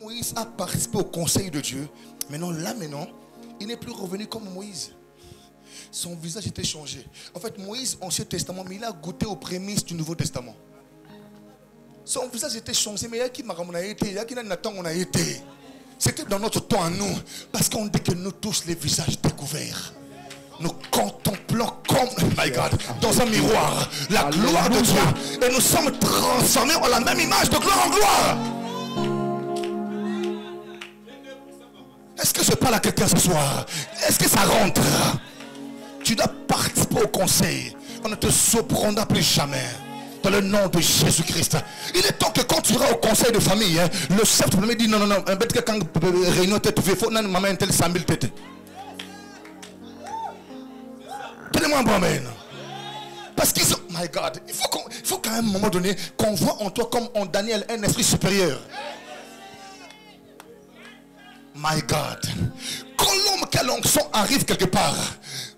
Moïse a participé au conseil de Dieu, maintenant, il n'est plus revenu comme Moïse. Son visage était changé. En fait, Moïse, Ancien Testament, mais il a goûté aux prémices du Nouveau Testament. Son visage était changé, mais il y a qui m'a été, il y a qui n'a été. C'était dans notre temps à nous. Parce qu'on dit que nous tous les visages découverts. Nous contemplons comme, my God, dans un miroir, la gloire de Dieu. Et nous sommes transformés en la même image de gloire en gloire. Est-ce que je parle à quelqu'un ce soir? Est-ce que ça rentre? Tu dois participer au conseil. On ne te surprendra plus jamais. Dans le nom de Jésus-Christ. Il est temps que quand tu iras au conseil de famille, hein, le chef de famille dit non, un bête que quand réunion tête, il faut maman un tel 100 000 têtes. Donnez-moi un bon amen. Parce qu'ils sont, my God, il faut qu'à un moment donné qu'on voit en toi comme en Daniel un esprit supérieur. My God. Quand l'homme qui a l'onction arrive quelque part,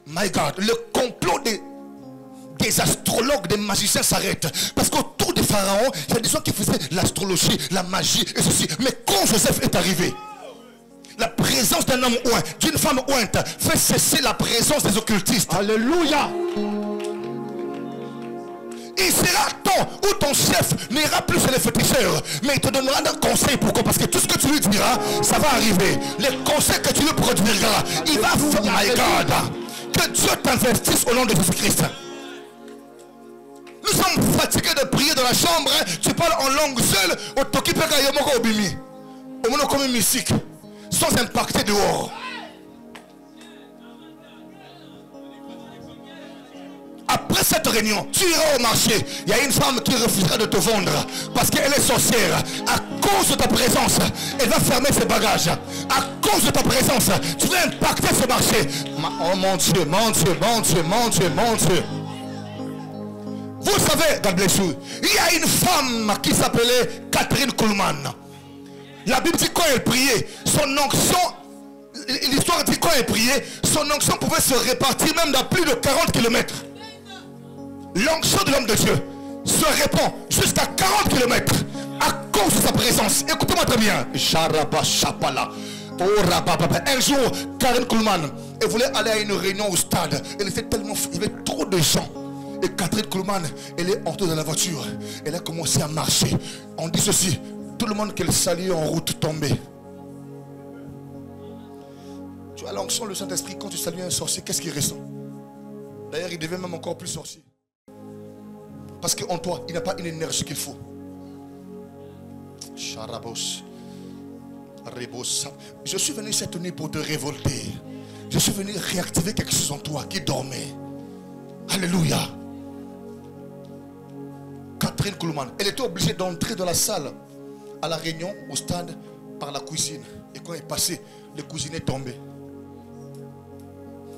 my God, le complot des astrologues, des magiciens s'arrêtent. Parce qu'autour des pharaons, il y a des gens qui faisaient l'astrologie, la magie et ceci. Mais quand Joseph est arrivé, la présence d'un homme oint, d'une femme ointe, fait cesser la présence des occultistes. Alléluia. Il sera temps où ton chef n'ira plus chez les féticheurs, mais il te donnera un conseil. Pourquoi? Parce que tout ce que tu lui diras, ça va arriver. Les conseils que tu lui produiras, il va faire, my God, que Dieu t'investisse au nom de Jésus-Christ. Nous sommes fatigués de prier dans la chambre. Hein. Tu parles en langue seule. Au Tokipeka Yamoko Obimi. Au monde comme une musique. Sans impacter dehors. Après cette réunion, tu iras au marché. Il y a une femme qui refusera de te vendre. Parce qu'elle est sorcière. À cause de ta présence, elle va fermer ses bagages. À cause de ta présence, tu vas impacter ce marché. Oh mon Dieu, mon Dieu, mon Dieu, mon Dieu, mon Dieu. Vous savez, God bless you, il y a une femme qui s'appelait Catherine Kuhlman. La Bible dit quand elle priait, son onction, l'histoire dit quand elle priait, son onction pouvait se répartir même dans plus de 40 km. L'onction de l'homme de Dieu se répand jusqu'à 40 km à cause de sa présence. Écoutez-moi très bien. Un jour, Catherine Kuhlman, elle voulait aller à une réunion au stade. Elle était tellement, il y avait trop de gens. Et Catherine Kuhlman, elle est entrée dans la voiture. Elle a commencé à marcher. On dit ceci, tout le monde qu'elle saluait en route tombait. Tu as l'onction, le Saint-Esprit, quand tu salues un sorcier, qu'est-ce qu'il ressent? D'ailleurs, il devient même encore plus sorcier. Parce qu'en toi, il n'a pas une énergie qu'il faut. Je suis venu cette nuit pour te révolter. Je suis venu réactiver quelque chose en toi qui dormait. Alléluia. Catherine Kuhlman, elle était obligée d'entrer dans la salle à la réunion au stade par la cuisine. Et quand elle est passée, le cuisinier est tombé.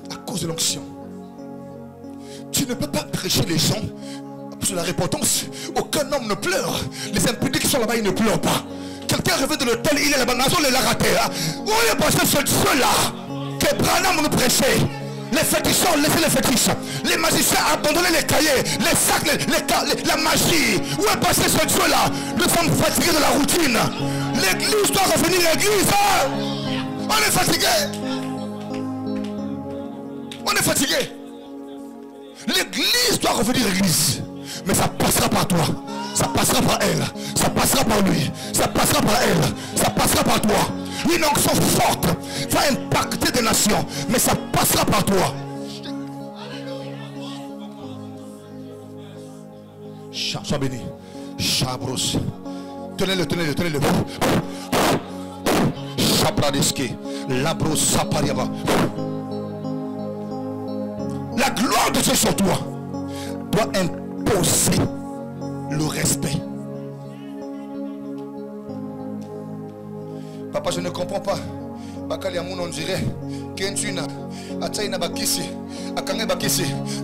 À cause de l'onction. Tu ne peux pas prêcher les gens sur la repentance. Aucun homme ne pleure. Les impudiques qui sont là-bas, ils ne pleurent pas. Quelqu'un revient de l'hôtel, il est là-bas, il l'a raté. Où est passé ce Dieu-là que Branham nous prêchait? Les féticheurs, laissez les fétiches. Les magiciens abandonné les cahiers, les sacs, la magie. Où est passé ce Dieu-là? Nous sommes fatigués de la routine. L'église doit revenir l'église. On est fatigué. On est fatigué. L'église doit revenir l'église. Mais ça passera par toi. Ça passera par elle. Ça passera par lui. Ça passera par elle. Ça passera par toi. Une onction forte va impacter des nations. Mais ça passera par toi. Sois béni. Chabros. Tenez-le, tenez-le, tenez-le. Chabradiski. Labros sapariaba. La gloire de Dieu sur toi doit imposer le respect. Papa, je ne comprends pas. On dirait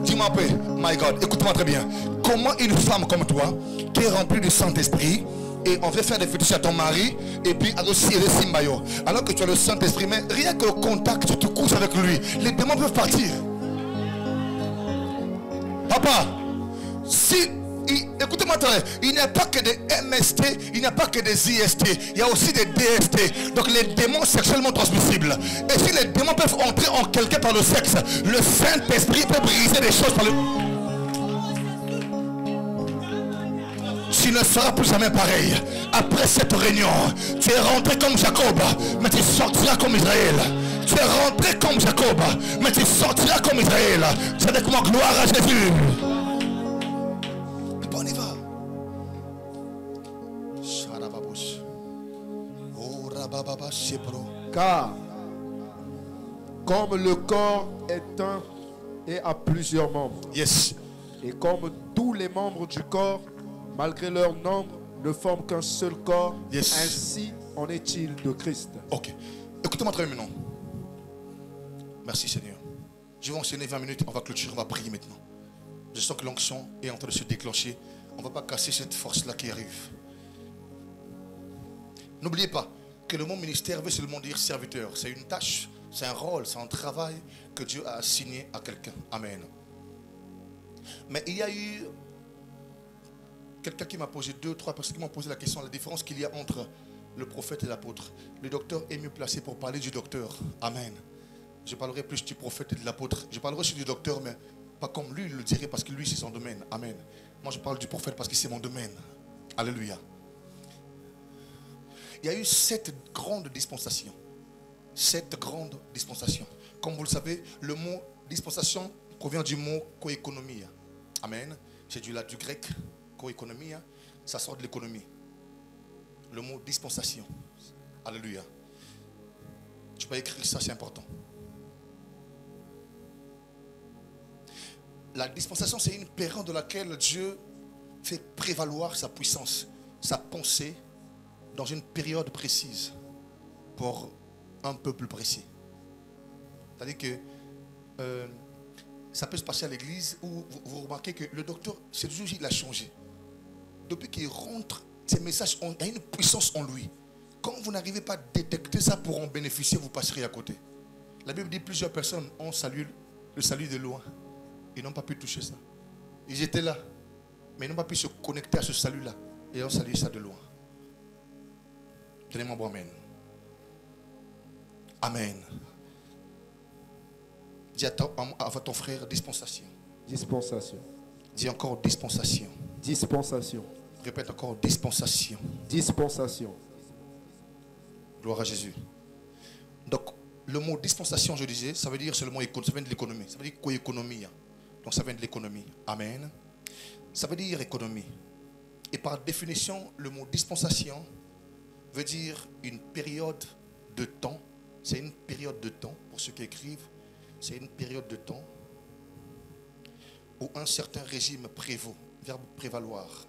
dis-moi un peu, my God, écoute-moi très bien. Comment une femme comme toi, qui est remplie du Saint-Esprit, et on veut faire des fétiches à ton mari, et puis alors que tu as le Saint-Esprit, mais rien que le contact, tu couches avec lui, les démons peuvent partir. Papa, si Écoutez-moi, il n'y a pas que des MST, il n'y a pas que des IST, il y a aussi des DST. Donc les démons sexuellement transmissibles. Et si les démons peuvent entrer en quelqu'un par le sexe, le Saint-Esprit peut briser les choses par le... Tu ne seras plus jamais pareil. Après cette réunion, tu es rentré comme Jacob, mais tu sortiras comme Israël. Tu es rentré comme Jacob, mais tu sortiras comme Israël. C'est avec moi, gloire à Jésus. On y va. Car comme le corps est un et a plusieurs membres, Yes. et comme tous les membres du corps, malgré leur nombre, ne forment qu'un seul corps, Yes. ainsi en est-il de Christ. Ok. Écoutez-moi très bien maintenant. Merci Seigneur. Je vais enchaîner 20 minutes, on va clôturer, on va prier maintenant. Je sens que l'onction est en train de se déclencher. On ne va pas casser cette force-là qui arrive. N'oubliez pas que le mot ministère veut seulement dire serviteur. C'est une tâche, c'est un rôle, c'est un travail que Dieu a assigné à quelqu'un. Amen. Mais il y a eu quelqu'un qui m'a posé, 2 ou 3 personnes qui m'ont posé la question, la différence qu'il y a entre le prophète et l'apôtre. Le docteur est mieux placé pour parler du docteur. Amen. Je parlerai plus du prophète et de l'apôtre. Je parlerai aussi du docteur, mais pas comme lui le dirait, parce que lui c'est son domaine. Amen. Moi je parle du prophète parce que c'est mon domaine. Alléluia. Il y a eu 7 grandes dispensations. 7 grandes dispensations. Comme vous le savez, le mot dispensation provient du mot koéconomia. Amen. C'est du grec, koéconomia. Ça sort de l'économie. Le mot dispensation. Alléluia. Tu peux écrire ça, c'est important. La dispensation, c'est une période dans laquelle Dieu fait prévaloir sa puissance, sa pensée, dans une période précise pour un peuple précis. C'est-à-dire que ça peut se passer à l'église où vous remarquez que le docteur, c'est toujours il a changé. Depuis qu'il rentre, ces messages, il y a une puissance en lui. Quand vous n'arrivez pas à détecter ça pour en bénéficier, vous passerez à côté. La Bible dit que plusieurs personnes ont le salut de loin. Ils n'ont pas pu toucher ça. Ils étaient là, mais ils n'ont pas pu se connecter à ce salut-là. Et ils ont salué ça de loin. Tenez-moi bon, amen. Amen. Dis à ton frère, dispensation. Dispensation. Dis encore dispensation. Dispensation. Répète encore dispensation. Dispensation. Gloire à Jésus. Donc, le mot dispensation, je disais, ça veut dire seulement ça vient de l'économie. Ça veut dire koéconomie. Donc, ça vient de l'économie. Amen. Ça veut dire économie. Et par définition, le mot dispensation veut dire une période de temps. C'est une période de temps, pour ceux qui écrivent, c'est une période de temps où un certain régime prévaut. Verbe prévaloir.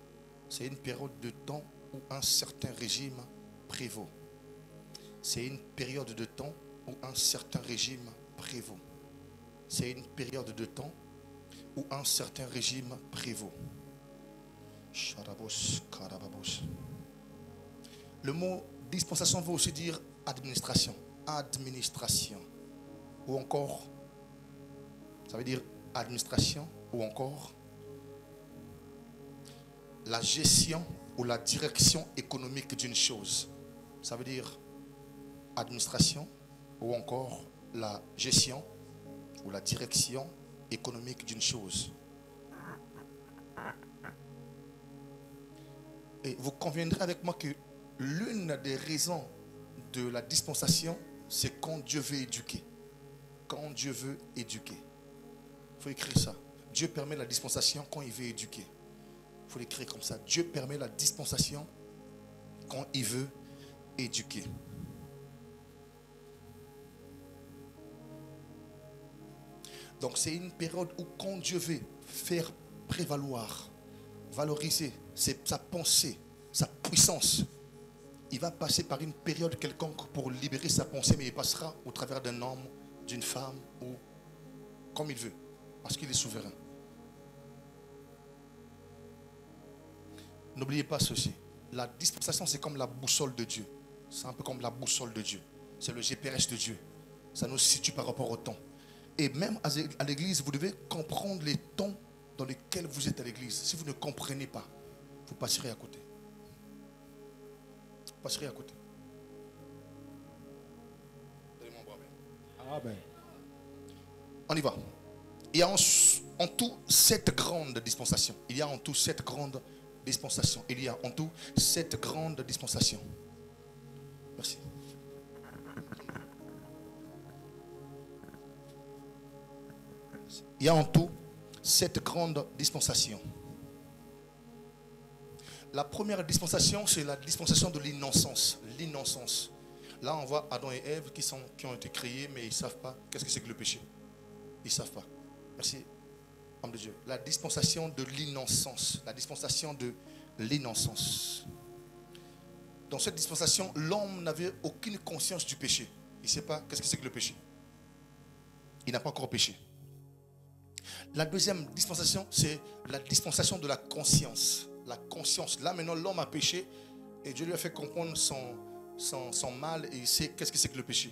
C'est une période de temps où un certain régime prévaut. C'est une période de temps où un certain régime prévaut. C'est une période de temps où un certain régime prévaut. Le mot dispensation veut aussi dire administration. Administration. Ou encore, ça veut dire administration ou encore la gestion ou la direction économique d'une chose. Ça veut dire administration ou encore la gestion ou la direction économique d'une chose. Et vous conviendrez avec moi que l'une des raisons de la dispensation, c'est quand Dieu veut éduquer. Quand Dieu veut éduquer. Il faut écrire ça. Dieu permet la dispensation quand il veut éduquer. Il faut l'écrire comme ça. Dieu permet la dispensation quand il veut éduquer. Donc c'est une période où quand Dieu veut faire prévaloir, valoriser sa pensée, sa puissance, il va passer par une période quelconque pour libérer sa pensée, mais il passera au travers d'un homme, d'une femme, ou comme il veut, parce qu'il est souverain. N'oubliez pas ceci. La dispensation, c'est comme la boussole de Dieu. C'est un peu comme la boussole de Dieu. C'est le GPS de Dieu. Ça nous situe par rapport au temps. Et même à l'église, vous devez comprendre les temps dans lesquels vous êtes à l'église, si vous ne comprenez pas, vous passerez à côté. Vous passerez à côté. Donnez-moi un bras, amen. Amen. On y va. Il y a en tout 7 grandes dispensations. Il y a en tout 7 grandes dispensations. Il y a en tout 7 grandes dispensations. Merci. Il y a en tout 7 grandes dispensations. La première dispensation, c'est la dispensation de l'innocence. L'innocence. Là, on voit Adam et Ève qui ont été créés, mais ils ne savent pas qu'est-ce que c'est que le péché. Ils ne savent pas. Merci, homme de Dieu. La dispensation de l'innocence. La dispensation de l'innocence. Dans cette dispensation, l'homme n'avait aucune conscience du péché. Il ne sait pas qu'est-ce que c'est que le péché. Il n'a pas encore péché. La deuxième dispensation, c'est la dispensation de la conscience. La conscience. Là, maintenant, l'homme a péché et Dieu lui a fait comprendre son mal et il sait qu'est-ce que c'est que le péché.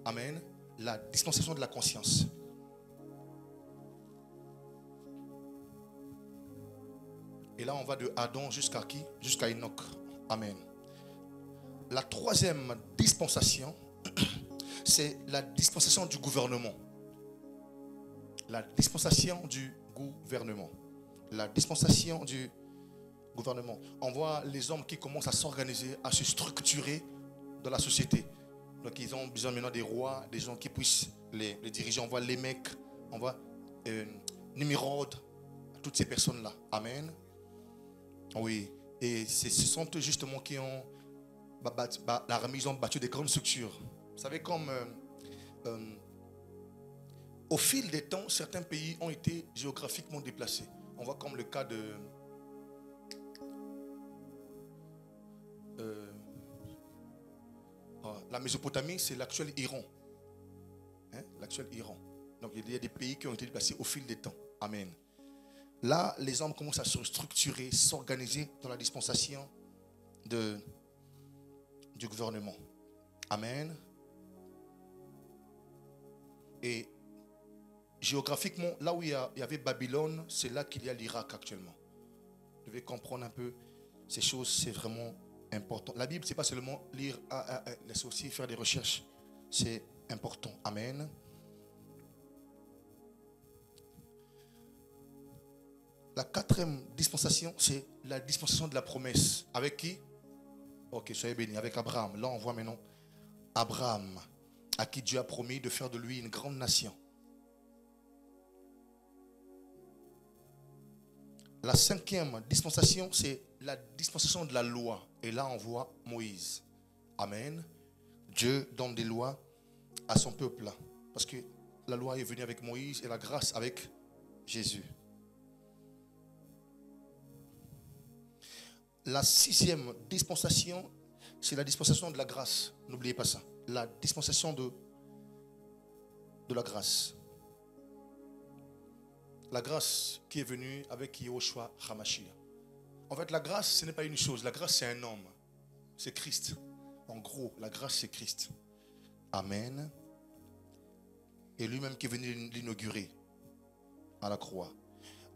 Amen. La dispensation de la conscience. Et là, on va de Adam jusqu'à qui? Jusqu'à Enoch. Amen. La troisième dispensation, c'est la dispensation du gouvernement. La dispensation du gouvernement. La dispensation du gouvernement. On voit les hommes qui commencent à s'organiser, à se structurer dans la société. Donc ils ont besoin maintenant des rois, des gens qui puissent les diriger. On voit les mecs, on voit Nimrod, toutes ces personnes-là. Amen. Oui. Et ce sont eux justement qui ont ils ont battu des grandes structures. Vous savez, comme au fil des temps, certains pays ont été géographiquement déplacés. On voit comme le cas de la Mésopotamie, c'est l'actuel Iran. Hein? L'actuel Iran. Donc il y a des pays qui ont été déplacés au fil des temps. Amen. Là, les hommes commencent à se structurer, s'organiser dans la dispensation du gouvernement. Amen. Et géographiquement, là où il y avait Babylone, c'est là qu'il y a l'Irak actuellement. Vous devez comprendre un peu ces choses, c'est vraiment important. La Bible, c'est pas seulement lire, laisse aussi faire des recherches. C'est important. Amen. La quatrième dispensation, c'est la dispensation de la promesse. Avec qui? Ok, soyez bénis. Avec Abraham. Là, on voit maintenant Abraham, à qui Dieu a promis de faire de lui une grande nation. La cinquième dispensation, c'est la dispensation de la loi. Et là, on voit Moïse. Amen. Dieu donne des lois à son peuple là. Parce que la loi est venue avec Moïse et la grâce avec Jésus. La sixième dispensation, c'est la dispensation de la grâce. N'oubliez pas ça. La dispensation de la grâce. La grâce qui est venue avec Yahushua HaMashiach. En fait, la grâce, ce n'est pas une chose. La grâce, c'est un homme. C'est Christ. En gros, la grâce, c'est Christ. Amen. Et lui-même qui est venu l'inaugurer à la croix.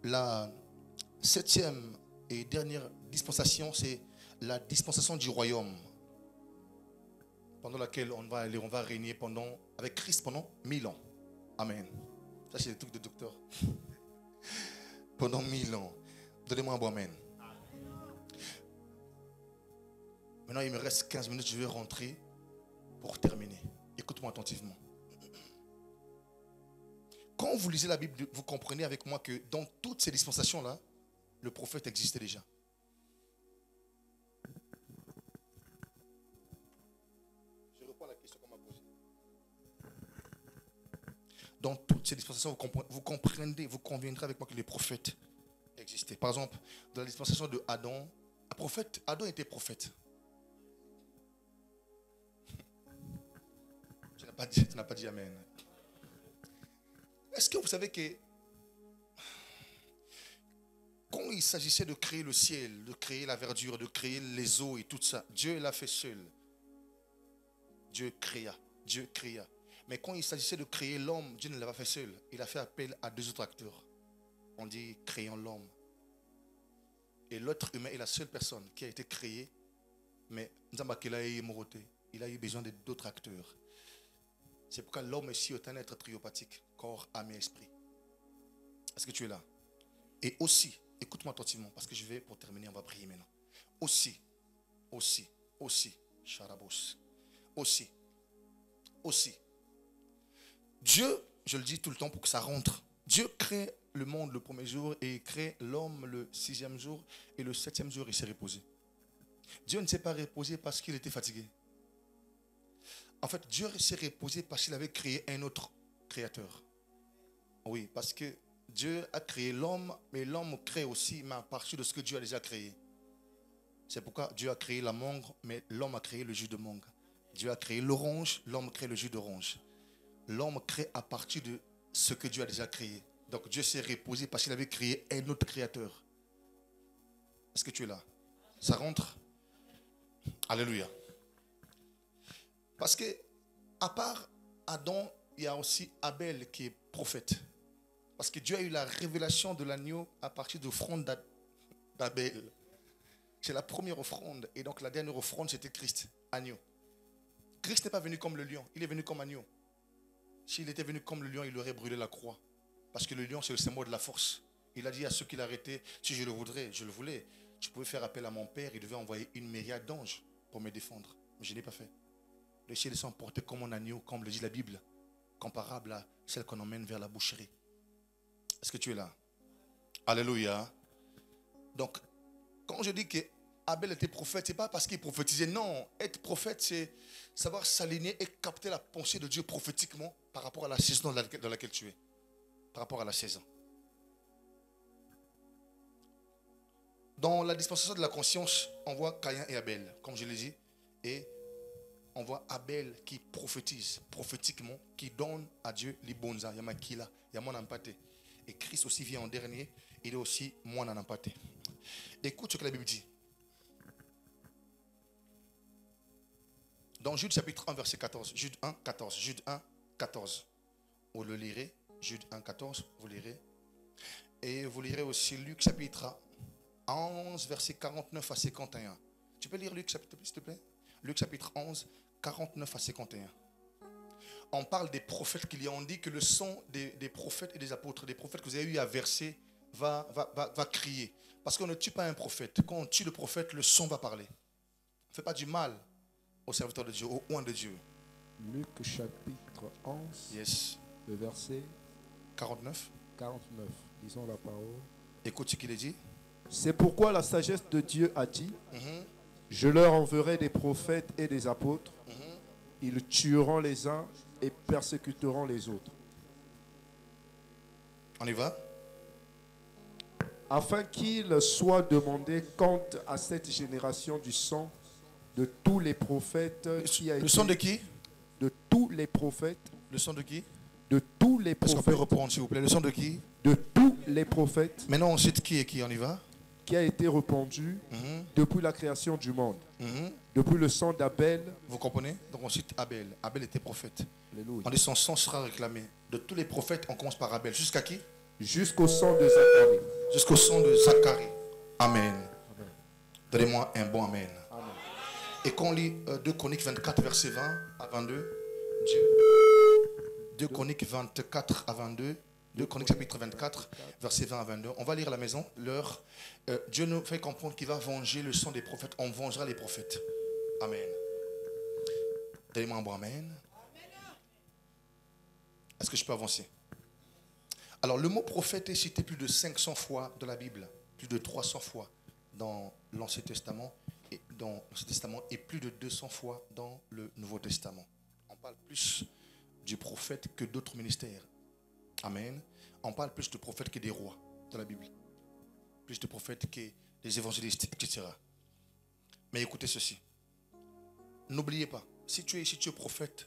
La septième et dernière dispensation, c'est la dispensation du royaume. Pendant laquelle on va régner avec Christ pendant 1000 ans. Amen. Ça, c'est le truc de docteur. Pendant 1000 ans. Donnez-moi un bon amen. Maintenant, il me reste 15 minutes, je vais rentrer pour terminer. Écoute-moi attentivement. Quand vous lisez la Bible, vous comprenez avec moi que dans toutes ces dispensations-là, le prophète existait déjà. Je reprends la question qu'on m'a posée. Dans toutes ces dispensations, vous conviendrez avec moi que les prophètes existaient. Par exemple, dans la dispensation de Adam, Adam était prophète. Tu n'as pas dit amen. Est-ce que vous savez que quand il s'agissait de créer le ciel, de créer la verdure, de créer les eaux et tout ça, Dieu l'a fait seul. Dieu créa. Mais quand il s'agissait de créer l'homme, Dieu ne l'a pas fait seul. Il a fait appel à 2 autres acteurs. on dit créant l'homme. Et l'être humain est la seule personne qui a été créée, mais il a eu besoin d'autres acteurs. C'est pourquoi l'homme ici est un être triopathique, corps, âme et esprit. Est-ce que tu es là? Et aussi, écoute-moi attentivement, parce que je vais, pour terminer, on va prier maintenant. Aussi, Charabos, aussi, Dieu, je le dis tout le temps pour que ça rentre, Dieu crée le monde le premier jour et il crée l'homme le 6e jour et le 7e jour il s'est reposé. Dieu ne s'est pas reposé parce qu'il était fatigué. En fait, Dieu s'est reposé parce qu'il avait créé un autre créateur. Oui, parce que Dieu a créé l'homme, mais l'homme crée aussi, mais à partir de ce que Dieu a déjà créé. C'est pourquoi Dieu a créé la mangue, mais l'homme a créé le jus de mangue. Dieu a créé l'orange, l'homme crée le jus d'orange. L'homme crée à partir de ce que Dieu a déjà créé. Donc Dieu s'est reposé parce qu'il avait créé un autre créateur. Est-ce que tu es là? Ça rentre? Alléluia. Parce que, à part Adam, il y a aussi Abel qui est prophète. Parce que Dieu a eu la révélation de l'agneau à partir de l'offrande d'Abel. C'est la première offrande. Et donc la dernière offrande, c'était Christ, agneau. Christ n'est pas venu comme le lion, il est venu comme agneau. S'il était venu comme le lion, il aurait brûlé la croix. Parce que le lion, c'est le symbole de la force. Il a dit à ceux qui l'arrêtaient, si je le voudrais, je le voulais. Je pouvais faire appel à mon père, il devait envoyer une myriade d'anges pour me défendre. Mais je n'ai pas fait. Le ciel s'est emporté comme un agneau, comme le dit la Bible, comparable à celle qu'on emmène vers la boucherie. Est-ce que tu es là? Alléluia. Donc, quand je dis que Abel était prophète, ce n'est pas parce qu'il prophétisait. Non, être prophète, c'est savoir s'aligner et capter la pensée de Dieu prophétiquement par rapport à la saison dans laquelle tu es. Par rapport à la saison. Dans la dispensation de la conscience, on voit Caïn et Abel, comme je l'ai dit. Et on voit Abel qui prophétise prophétiquement, qui donne à Dieu les bonzas. Il y a mon empathé. Et Christ aussi vient en dernier, il est aussi mon empathé. Écoute ce que la Bible dit. Dans Jude chapitre 1, verset 14. Jude 1, 14. Jude 1, 14. Vous le lirez. Jude 1, 14. Vous lirez. Et vous lirez aussi Luc chapitre 11, verset 49 à 51. Tu peux lire Luc chapitre, s'il te plaît? Luc chapitre 11, 49 à 51. On parle des prophètes qu'il y a. On dit que le son des prophètes et des apôtres, des prophètes que vous avez eu à verser, va crier. Parce qu'on ne tue pas un prophète. Quand on tue le prophète, le son va parler. On ne fait pas du mal au serviteur de Dieu, au oint de Dieu. Luc chapitre 11, yes. Le verset 49. Lisons la parole. Écoute ce qu'il est dit. C'est pourquoi la sagesse de Dieu a dit, je leur enverrai des prophètes et des apôtres. Ils tueront les uns et persécuteront les autres. On y va? Afin qu'il soit demandé quant à cette génération du sang de tous les prophètes qui a été... Le sang de qui? De tous les prophètes. Le sang de qui? De tous les prophètes. Est-ce qu'on peut reprendre, s'il vous plaît? Le sang de qui? De tous les prophètes. Maintenant, on cite qui et qui? On y va? Qui a été répandu depuis la création du monde. Depuis le sang d'Abel. Vous comprenez? Donc on cite Abel. Abel était prophète. Alléluia. On dit son sang sera réclamé. De tous les prophètes, on commence par Abel. Jusqu'à qui? Jusqu'au sang de Zacharie. Jusqu'au sang de Zacharie. Amen. Donnez-moi un bon amen. Amen. Et quand on lit 2 Chroniques 24, verset 20 à 22, 2 Chroniques 24 à 22, 2 Chroniques chapitre 24, verset 20 à 22. On va lire à la maison. Dieu nous fait comprendre qu'il va venger le sang des prophètes. On vengera les prophètes. Amen. Donnez-moi un bon amen. Est-ce que je peux avancer? Alors, le mot prophète est cité plus de 500 fois dans la Bible, plus de 300 fois dans l'Ancien Testament et plus de 200 fois dans le Nouveau Testament. On parle plus du prophète que d'autres ministères. Amen. On parle plus de prophètes que des rois dans la Bible. Plus de prophètes que des évangélistes, etc. Mais écoutez ceci. N'oubliez pas, si tu es prophète,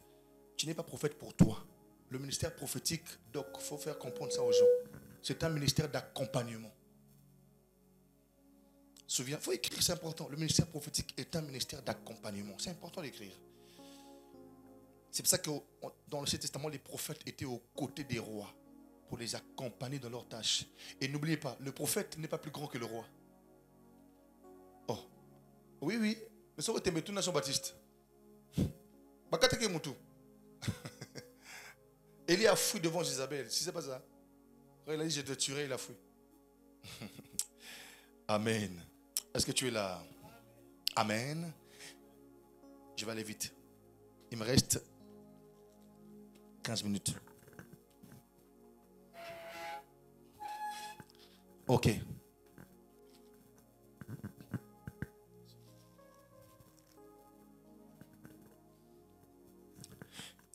tu n'es pas prophète pour toi. Le ministère prophétique, donc, il faut faire comprendre ça aux gens. C'est un ministère d'accompagnement. Souviens, il faut écrire, c'est important. Le ministère prophétique est un ministère d'accompagnement. C'est important d'écrire. C'est pour ça que dans l'Ancien Testament, les prophètes étaient aux côtés des rois. pour les accompagner dans leurs tâches. Et n'oubliez pas, le prophète n'est pas plus grand que le roi. Oh, oui, oui. Mais ça va être tout nation baptiste. Bakateke Moutou. Élie a fui devant Jézabel. Si c'est pas ça. Quand il a dit je te tuerai, il a fui. Amen. Est-ce que tu es là? Amen. Je vais aller vite. Il me reste 15 minutes. Ok.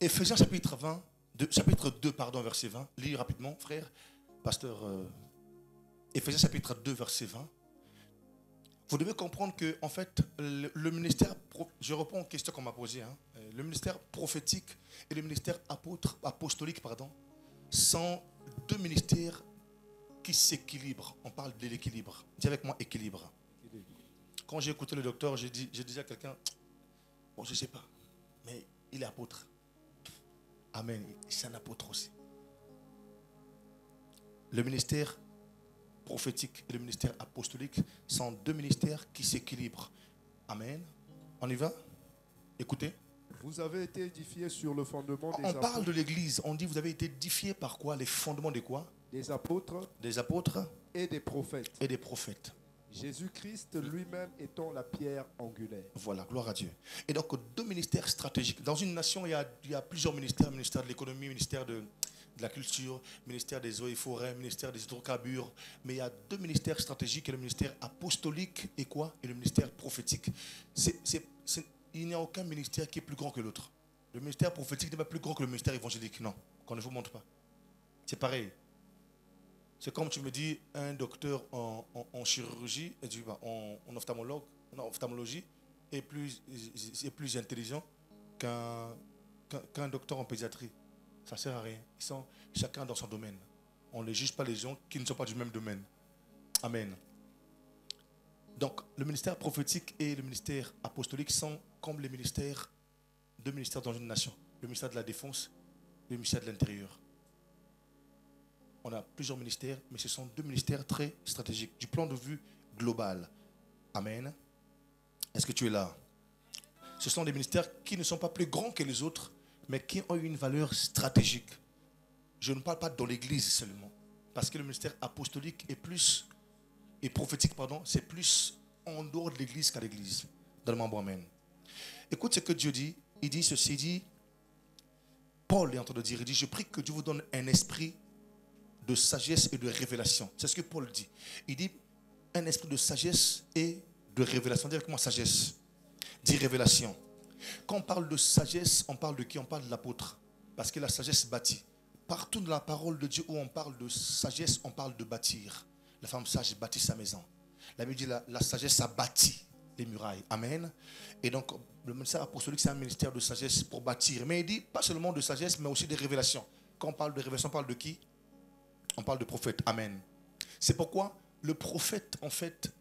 Éphésiens chapitre 20, chapitre 2, pardon, verset 20. Lis rapidement, frère, pasteur. Éphésiens chapitre 2, verset 20. Vous devez comprendre que, en fait, le ministère, je réponds aux questions qu'on m'a posées, hein, le ministère prophétique et le ministère apostolique, sont deux ministères qui s'équilibrent. On parle de l'équilibre. Dis avec moi, équilibre. Quand j'ai écouté le docteur, j'ai dit à quelqu'un, bon, je ne sais pas, mais il est apôtre. Amen. C'est un apôtre aussi. Le ministère prophétique et le ministère apostolique sont deux ministères qui s'équilibrent. Amen. On y va? Écoutez. Vous avez été édifiés sur le fondement des apôtres. On parle apôtres. de l'église. On dit vous avez été édifiés par quoi? Les fondements de quoi? Des apôtres. Des apôtres. Et des prophètes. Et des prophètes. Jésus-Christ lui-même étant la pierre angulaire. Voilà, gloire à Dieu. Et donc, deux ministères stratégiques. Dans une nation, il y a plusieurs ministères. Ministère de l'économie, ministère de la culture, ministère des eaux et forêts, ministère des hydrocarbures. Mais il y a deux ministères stratégiques, et le ministère apostolique et quoi? Et le ministère prophétique. Il n'y a aucun ministère qui est plus grand que l'autre. Le ministère prophétique n'est pas plus grand que le ministère évangélique. Non, qu'on ne vous montre pas. C'est pareil. C'est comme tu me dis, un docteur en chirurgie, en ophtalmologie est plus intelligent qu'un docteur en pédiatrie. Ça ne sert à rien. Ils sont chacun dans son domaine. On ne juge pas les gens qui ne sont pas du même domaine. Amen. Donc, le ministère prophétique et le ministère apostolique sont comme les ministères, deux ministères dans une nation. Le ministère de la Défense, le ministère de l'Intérieur. On a plusieurs ministères, mais ce sont deux ministères très stratégiques, du plan de vue global. Amen. Est-ce que tu es là? Ce sont des ministères qui ne sont pas plus grands que les autres, mais qui ont une valeur stratégique. Je ne parle pas dans l'église seulement, parce que le ministère apostolique et prophétique, c'est plus en dehors de l'église qu'à l'église. Donne-moi un bon amen. Écoute ce que Dieu dit. Il dit ceci, il dit, Paul est en train de dire, il dit, je prie que Dieu vous donne un esprit de sagesse et de révélation. C'est ce que Paul dit. Il dit un esprit de sagesse et de révélation. Dis avec moi sagesse. Dis révélation. Quand on parle de sagesse, on parle de qui? On parle de l'apôtre. Parce que la sagesse bâtit. Partout dans la parole de Dieu où on parle de sagesse, on parle de bâtir. La femme sage bâtit sa maison. La Bible dit la sagesse a bâti les murailles. Amen. Et donc le ministère apostolique, c'est un ministère de sagesse pour bâtir. Mais il dit pas seulement de sagesse, mais aussi de révélation. Quand on parle de révélation, on parle de qui? On parle de prophète. Amen. C'est pourquoi le prophète, en fait,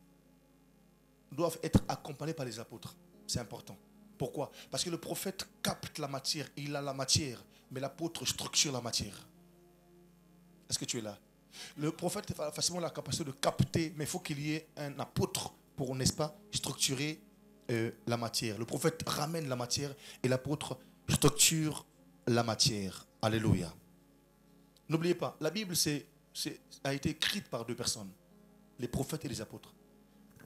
doit être accompagné par les apôtres. C'est important. Pourquoi? Parce que le prophète capte la matière. Il a la matière. Mais l'apôtre structure la matière. Est-ce que tu es là? Le prophète a facilement la capacité de capter, mais il faut qu'il y ait un apôtre pour, n'est-ce pas, structurer la matière. Le prophète ramène la matière et l'apôtre structure la matière. Alléluia. N'oubliez pas, la Bible a été écrite par deux personnes, les prophètes et les apôtres.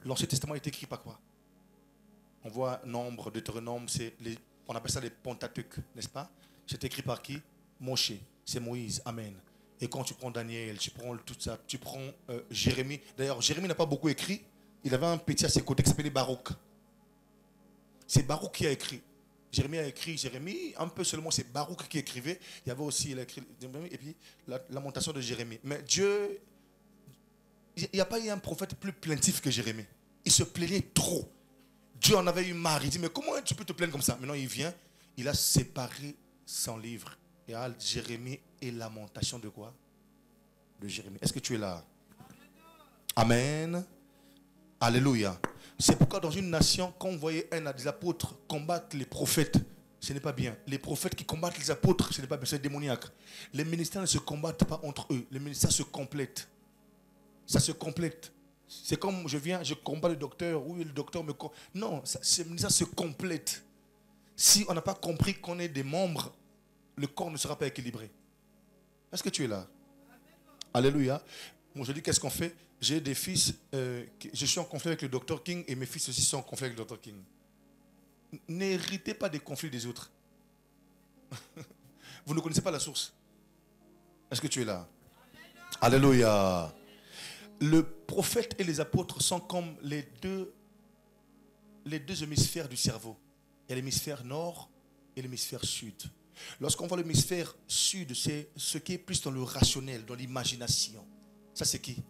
L'Ancien Testament a été écrit par quoi? On voit Nombre, Deutéronome, on appelle ça les Pentateuque, n'est-ce pas? C'est écrit par qui? Moshe, c'est Moïse, amen. Et quand tu prends Daniel, tu prends tout ça, tu prends Jérémie. D'ailleurs, Jérémie n'a pas beaucoup écrit. Il avait un petit à ses côtés qui s'appelait Baruch. C'est Baruch qui a écrit. Jérémie a écrit Jérémie, un peu seulement c'est Baruch qui écrivait. Il y avait aussi, il a écrit, et puis la lamentation de Jérémie. Mais Dieu, il n'y a pas eu un prophète plus plaintif que Jérémie. Il se plaignait trop. Dieu en avait eu marre. Il dit, mais comment tu peux te plaindre comme ça? Maintenant il vient, il a séparé son livre. Il y a Jérémie et lamentation de quoi? De Jérémie. Est-ce que tu es là? Amen. Alléluia. C'est pourquoi dans une nation, quand on voyait un des apôtres combattre les prophètes, ce n'est pas bien. Les prophètes qui combattent les apôtres, ce n'est pas bien, c'est démoniaque. Les ministères ne se combattent pas entre eux. Les ministères se complètent. Ça se complète. C'est comme je viens, je combats le docteur, oui, le docteur me... Non, ces ministères se complètent. Si on n'a pas compris qu'on est des membres, le corps ne sera pas équilibré. Est-ce que tu es là? Alléluia. Moi, je dis, qu'est-ce qu'on fait? J'ai des fils, je suis en conflit avec le Dr King et mes fils aussi sont en conflit avec le Dr King. N'héritez pas des conflits des autres. Vous ne connaissez pas la source. Est-ce que tu es là? Alléluia. Le prophète et les apôtres sont comme les deux hémisphères du cerveau. Il y a l'hémisphère nord et l'hémisphère sud. Lorsqu'on voit l'hémisphère sud, c'est ce qui est plus dans le rationnel, dans l'imagination. Ça, c'est qui?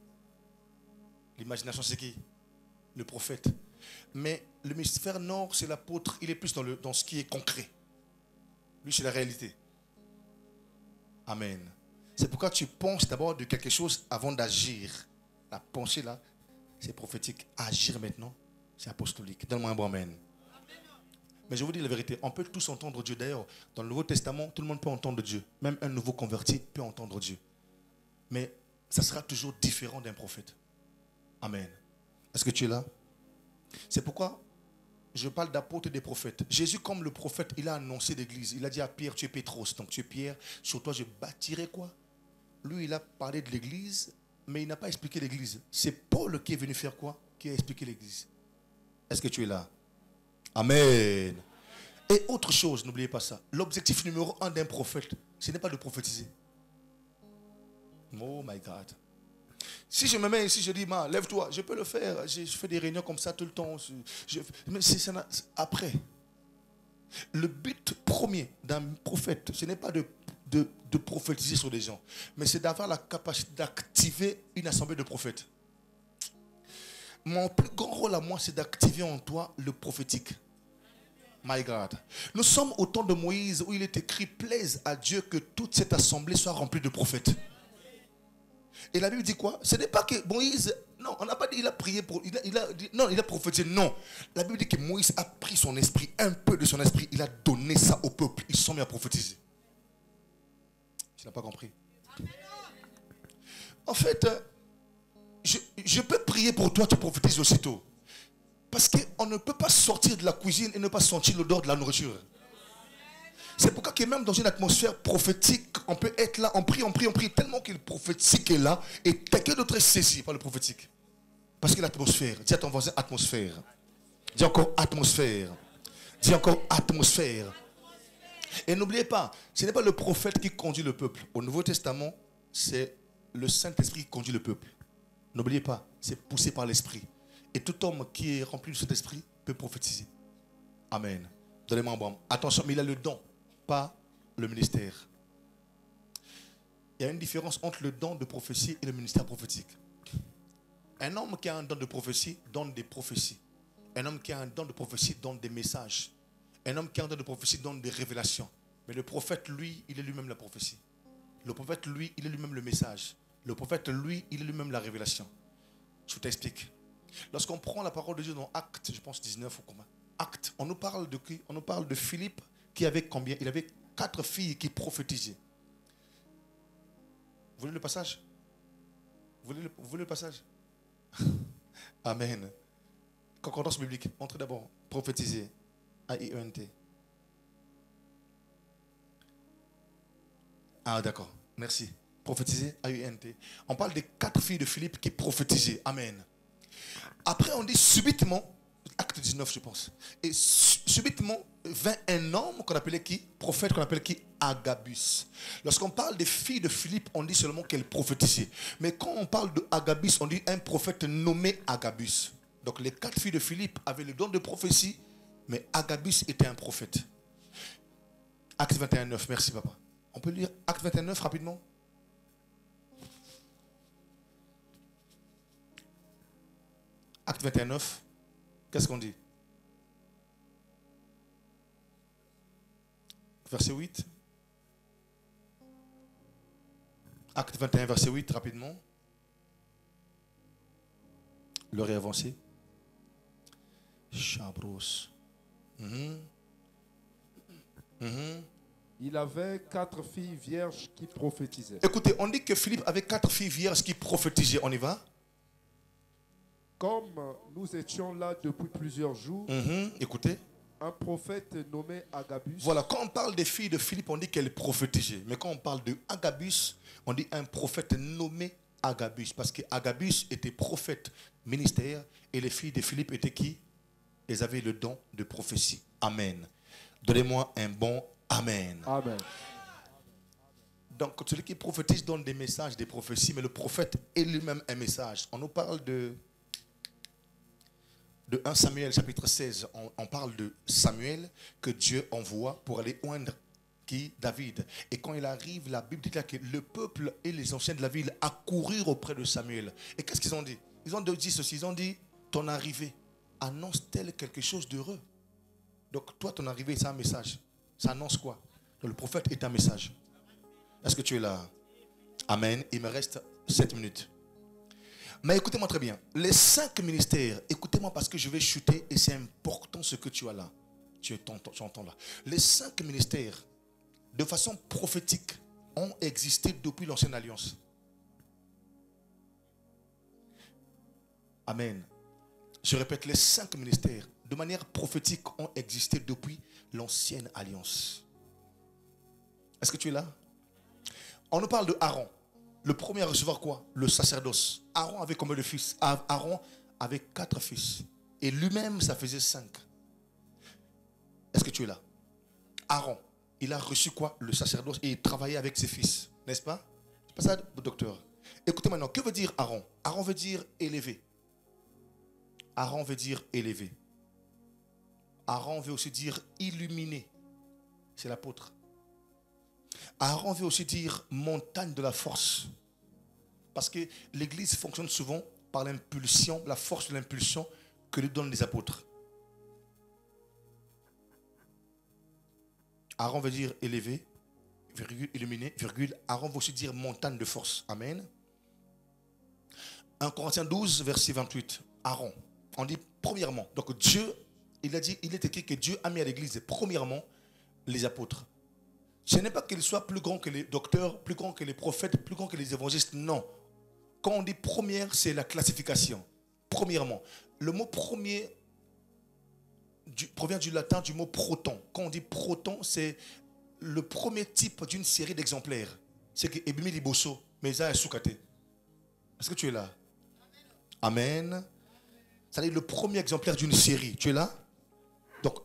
L'imagination, c'est qui? Le prophète. Mais l'hémisphère nord, c'est l'apôtre. Il est plus dans ce qui est concret. Lui, c'est la réalité. Amen. C'est pourquoi tu penses d'abord de quelque chose avant d'agir. La pensée là, c'est prophétique. Agir maintenant, c'est apostolique. Donne-moi un bon amen. Mais je vous dis la vérité, on peut tous entendre Dieu. D'ailleurs, dans le Nouveau Testament, tout le monde peut entendre Dieu. Même un nouveau converti peut entendre Dieu. Mais ça sera toujours différent d'un prophète. Amen. Est-ce que tu es là? C'est pourquoi je parle d'apôtres et des prophètes. Jésus, comme le prophète, il a annoncé l'église. Il a dit à Pierre, tu es Pétros, donc tu es Pierre. Sur toi, je bâtirai quoi? Lui, il a parlé de l'église, mais il n'a pas expliqué l'église. C'est Paul qui est venu faire quoi? Qui a expliqué l'église. Est-ce que tu es là? Amen. Et autre chose, n'oubliez pas ça. L'objectif numéro 1 d'un prophète, ce n'est pas de prophétiser. Oh my God. Si je me mets ici, je dis, lève-toi, je peux le faire. Je fais des réunions comme ça tout le temps. Mais après, le but premier d'un prophète, ce n'est pas de prophétiser sur des gens, mais c'est d'avoir la capacité d'activer une assemblée de prophètes. Mon plus grand rôle à moi, c'est d'activer en toi le prophétique. My God. Nous sommes au temps de Moïse où il est écrit, plaise à Dieu que toute cette assemblée soit remplie de prophètes. Et la Bible dit quoi? Ce n'est pas que Moïse, non, on n'a pas dit il a prié pour, non, il a prophétisé, non. La Bible dit que Moïse a pris son esprit, un peu de son esprit, il a donné ça au peuple. Ils se sont mis à prophétiser. Tu n'as pas compris? En fait, je peux prier pour toi, tu prophétises aussitôt. Parce qu'on ne peut pas sortir de la cuisine et ne pas sentir l'odeur de la nourriture. C'est pourquoi que même dans une atmosphère prophétique, on peut être là, on prie, tellement que le prophétique est là et quelqu'un d'autre est saisi par le prophétique. Parce que l'atmosphère, dis à ton voisin atmosphère. Dis encore atmosphère. Dis encore atmosphère. Et n'oubliez pas, ce n'est pas le prophète qui conduit le peuple. Au Nouveau Testament, c'est le Saint-Esprit qui conduit le peuple. N'oubliez pas, c'est poussé par l'Esprit. Et tout homme qui est rempli de cet esprit peut prophétiser. Amen. Donnez-moi un bon. Attention, mais il a le don, pas le ministère. Il y a une différence entre le don de prophétie et le ministère prophétique. Un homme qui a un don de prophétie donne des prophéties. Un homme qui a un don de prophétie donne des messages. Un homme qui a un don de prophétie donne des révélations. Mais le prophète, lui, il est lui-même la prophétie. Le prophète, lui, il est lui-même le message. Le prophète, lui, il est lui-même la révélation. Je t'explique. Lorsqu'on prend la parole de Dieu dans Actes, je pense 19 ou combien, Actes, on nous parle de qui? On nous parle de Philippe qui avait combien? Il avait 4 filles qui prophétisaient. Vous voulez le passage? Vous voulez le passage? Amen. Concordance biblique. Entrez d'abord. Prophétiser. A-I-E-N-T. Ah d'accord. Merci. Prophétiser. A-I-E-N-T. On parle des 4 filles de Philippe qui prophétisaient. Amen. Après, on dit subitement, acte 19, je pense, et subitement vint un homme qu'on appelait qui? Prophète qu'on appelle qui? Agabus. Lorsqu'on parle des filles de Philippe, on dit seulement qu'elles prophétisaient. Mais quand on parle de Agabus, on dit un prophète nommé Agabus. Donc les 4 filles de Philippe avaient le don de prophétie, mais Agabus était un prophète. Acte 21, 9, merci papa. On peut lire Acte 21, 9 rapidement? Acte 21, 9, qu'est-ce qu'on dit? Verset 8. Acte 21, verset 8, rapidement. L'heure est avancée. Chabros. Il avait 4 filles vierges qui prophétisaient. Écoutez, on dit que Philippe avait 4 filles vierges qui prophétisaient. On y va? Comme nous étions là depuis plusieurs jours, Écoutez. un prophète nommé Agabus. Voilà, quand on parle des filles de Philippe, on dit qu'elles prophétisaient. Mais quand on parle de Agabus, on dit un prophète nommé Agabus. Parce que Agabus était prophète ministère et les filles de Philippe étaient qui? Elles avaient le don de prophétie. Amen. Donnez-moi un bon Amen. Amen. Donc, celui qui prophétise donne des messages, des prophéties, mais le prophète est lui-même un message. On nous parle de 1 Samuel chapitre 16, on parle de Samuel que Dieu envoie pour aller oindre qui? David. Et quand il arrive, la Bible déclare que le peuple et les anciens de la ville accoururent auprès de Samuel. Et qu'est-ce qu'ils ont dit? Ils ont dit ceci, ils ont dit, ton arrivée annonce-t-elle quelque chose d'heureux? Donc toi, ton arrivée, c'est un message. Ça annonce quoi? Donc, le prophète est un message. Est-ce que tu es là? Amen. Il me reste 7 minutes. Mais écoutez-moi très bien. Les 5 ministères, écoutez-moi parce que je vais chuter et c'est important ce que tu as là. Tu entends là. Les 5 ministères, de façon prophétique, ont existé depuis l'ancienne alliance. Amen. Je répète, les 5 ministères, de manière prophétique, ont existé depuis l'ancienne alliance. Est-ce que tu es là? On nous parle de Aaron. Le premier à recevoir quoi? Le sacerdoce. Aaron avait combien de fils? Aaron avait 4 fils. Et lui-même, ça faisait 5. Est-ce que tu es là? Aaron, il a reçu quoi? Le sacerdoce et il travaillait avec ses fils. N'est-ce pas? C'est pas ça, docteur? Écoutez maintenant, que veut dire Aaron? Aaron veut dire élevé. Aaron veut dire élevé. Aaron veut aussi dire illuminé. C'est l'apôtre. Aaron veut aussi dire montagne de la force. Parce que l'église fonctionne souvent par l'impulsion, la force de l'impulsion que lui donnent les apôtres. Aaron veut dire élevé, virgule, illuminé, virgule. Aaron veut aussi dire montagne de force. Amen. 1 Corinthiens 12, verset 28. Aaron. On dit premièrement. Donc Dieu, il est écrit que Dieu a mis à l'église premièrement les apôtres. Ce n'est pas qu'il soit plus grand que les docteurs, plus grand que les prophètes, plus grand que les évangélistes. Non. Quand on dit première, c'est la classification. Premièrement. Le mot premier provient du latin du mot proton. Quand on dit proton, c'est le premier type d'une série d'exemplaires. C'est que Ebimi Liboso, Mesa et Soukate. Est-ce que tu es là? Amen. C'est-à-dire le premier exemplaire d'une série. Tu es là? Donc,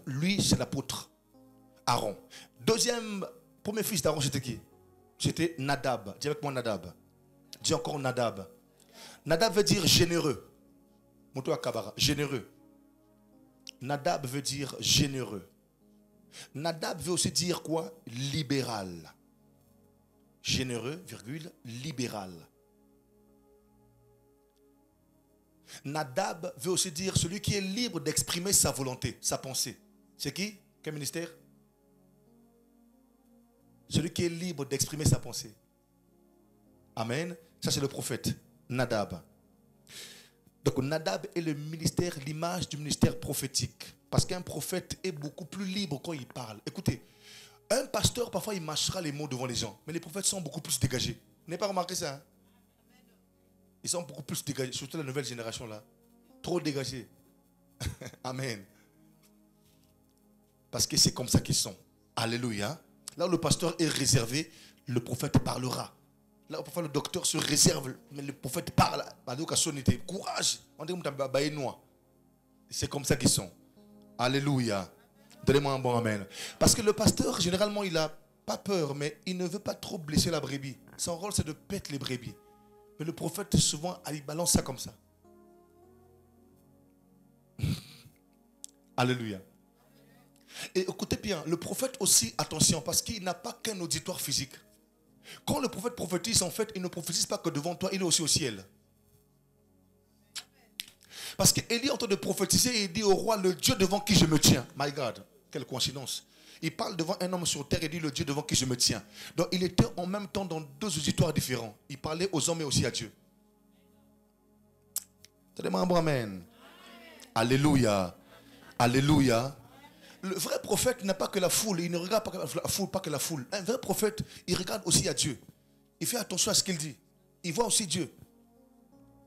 lui, c'est l'apôtre Aaron. Premier fils d'Aaron, c'était qui? C'était Nadab. Dis avec moi Nadab. Dis encore Nadab. Nadab veut dire généreux. Moto Akabara, généreux. Nadab veut dire généreux. Nadab veut aussi dire quoi? Libéral. Généreux, virgule, libéral. Nadab veut aussi dire celui qui est libre d'exprimer sa volonté, sa pensée. C'est qui? Quel ministère? Celui qui est libre d'exprimer sa pensée. Amen. Ça c'est le prophète Nadab. Donc Nadab est le ministère, l'image du ministère prophétique. Parce qu'un prophète est beaucoup plus libre quand il parle. Écoutez, un pasteur parfois il mâchera les mots devant les gens. Mais les prophètes sont beaucoup plus dégagés. Vous n'avez pas remarqué ça? Hein? Ils sont beaucoup plus dégagés, surtout la nouvelle génération là. Trop dégagés. Amen. Parce que c'est comme ça qu'ils sont. Alléluia. Là où le pasteur est réservé, le prophète parlera. Là où parfois le docteur se réserve, mais le prophète parle. Courage. On dit c'est comme ça qu'ils sont. Alléluia. Donnez-moi un bon amen. Parce que le pasteur, généralement, il n'a pas peur, mais il ne veut pas trop blesser la brebis. Son rôle, c'est de pète les brebis. Mais le prophète, souvent, il balance ça comme ça. Alléluia. Et écoutez bien, le prophète aussi, attention, parce qu'il n'a pas qu'un auditoire physique. Quand le prophète prophétise, en fait, il ne prophétise pas que devant toi, il est aussi au ciel. Parce qu'Élie est en train de prophétiser et il dit au roi, le Dieu devant qui je me tiens. My God, quelle coïncidence. Il parle devant un homme sur terre et dit le Dieu devant qui je me tiens. Donc il était en même temps dans 2 auditoires différents. Il parlait aux hommes et aussi à Dieu. Donnez-moi un bon amen. Alléluia. Alléluia. Le vrai prophète n'a pas que la foule. Il ne regarde pas que la foule, pas que la foule. Un vrai prophète, il regarde aussi à Dieu. Il fait attention à ce qu'il dit. Il voit aussi Dieu.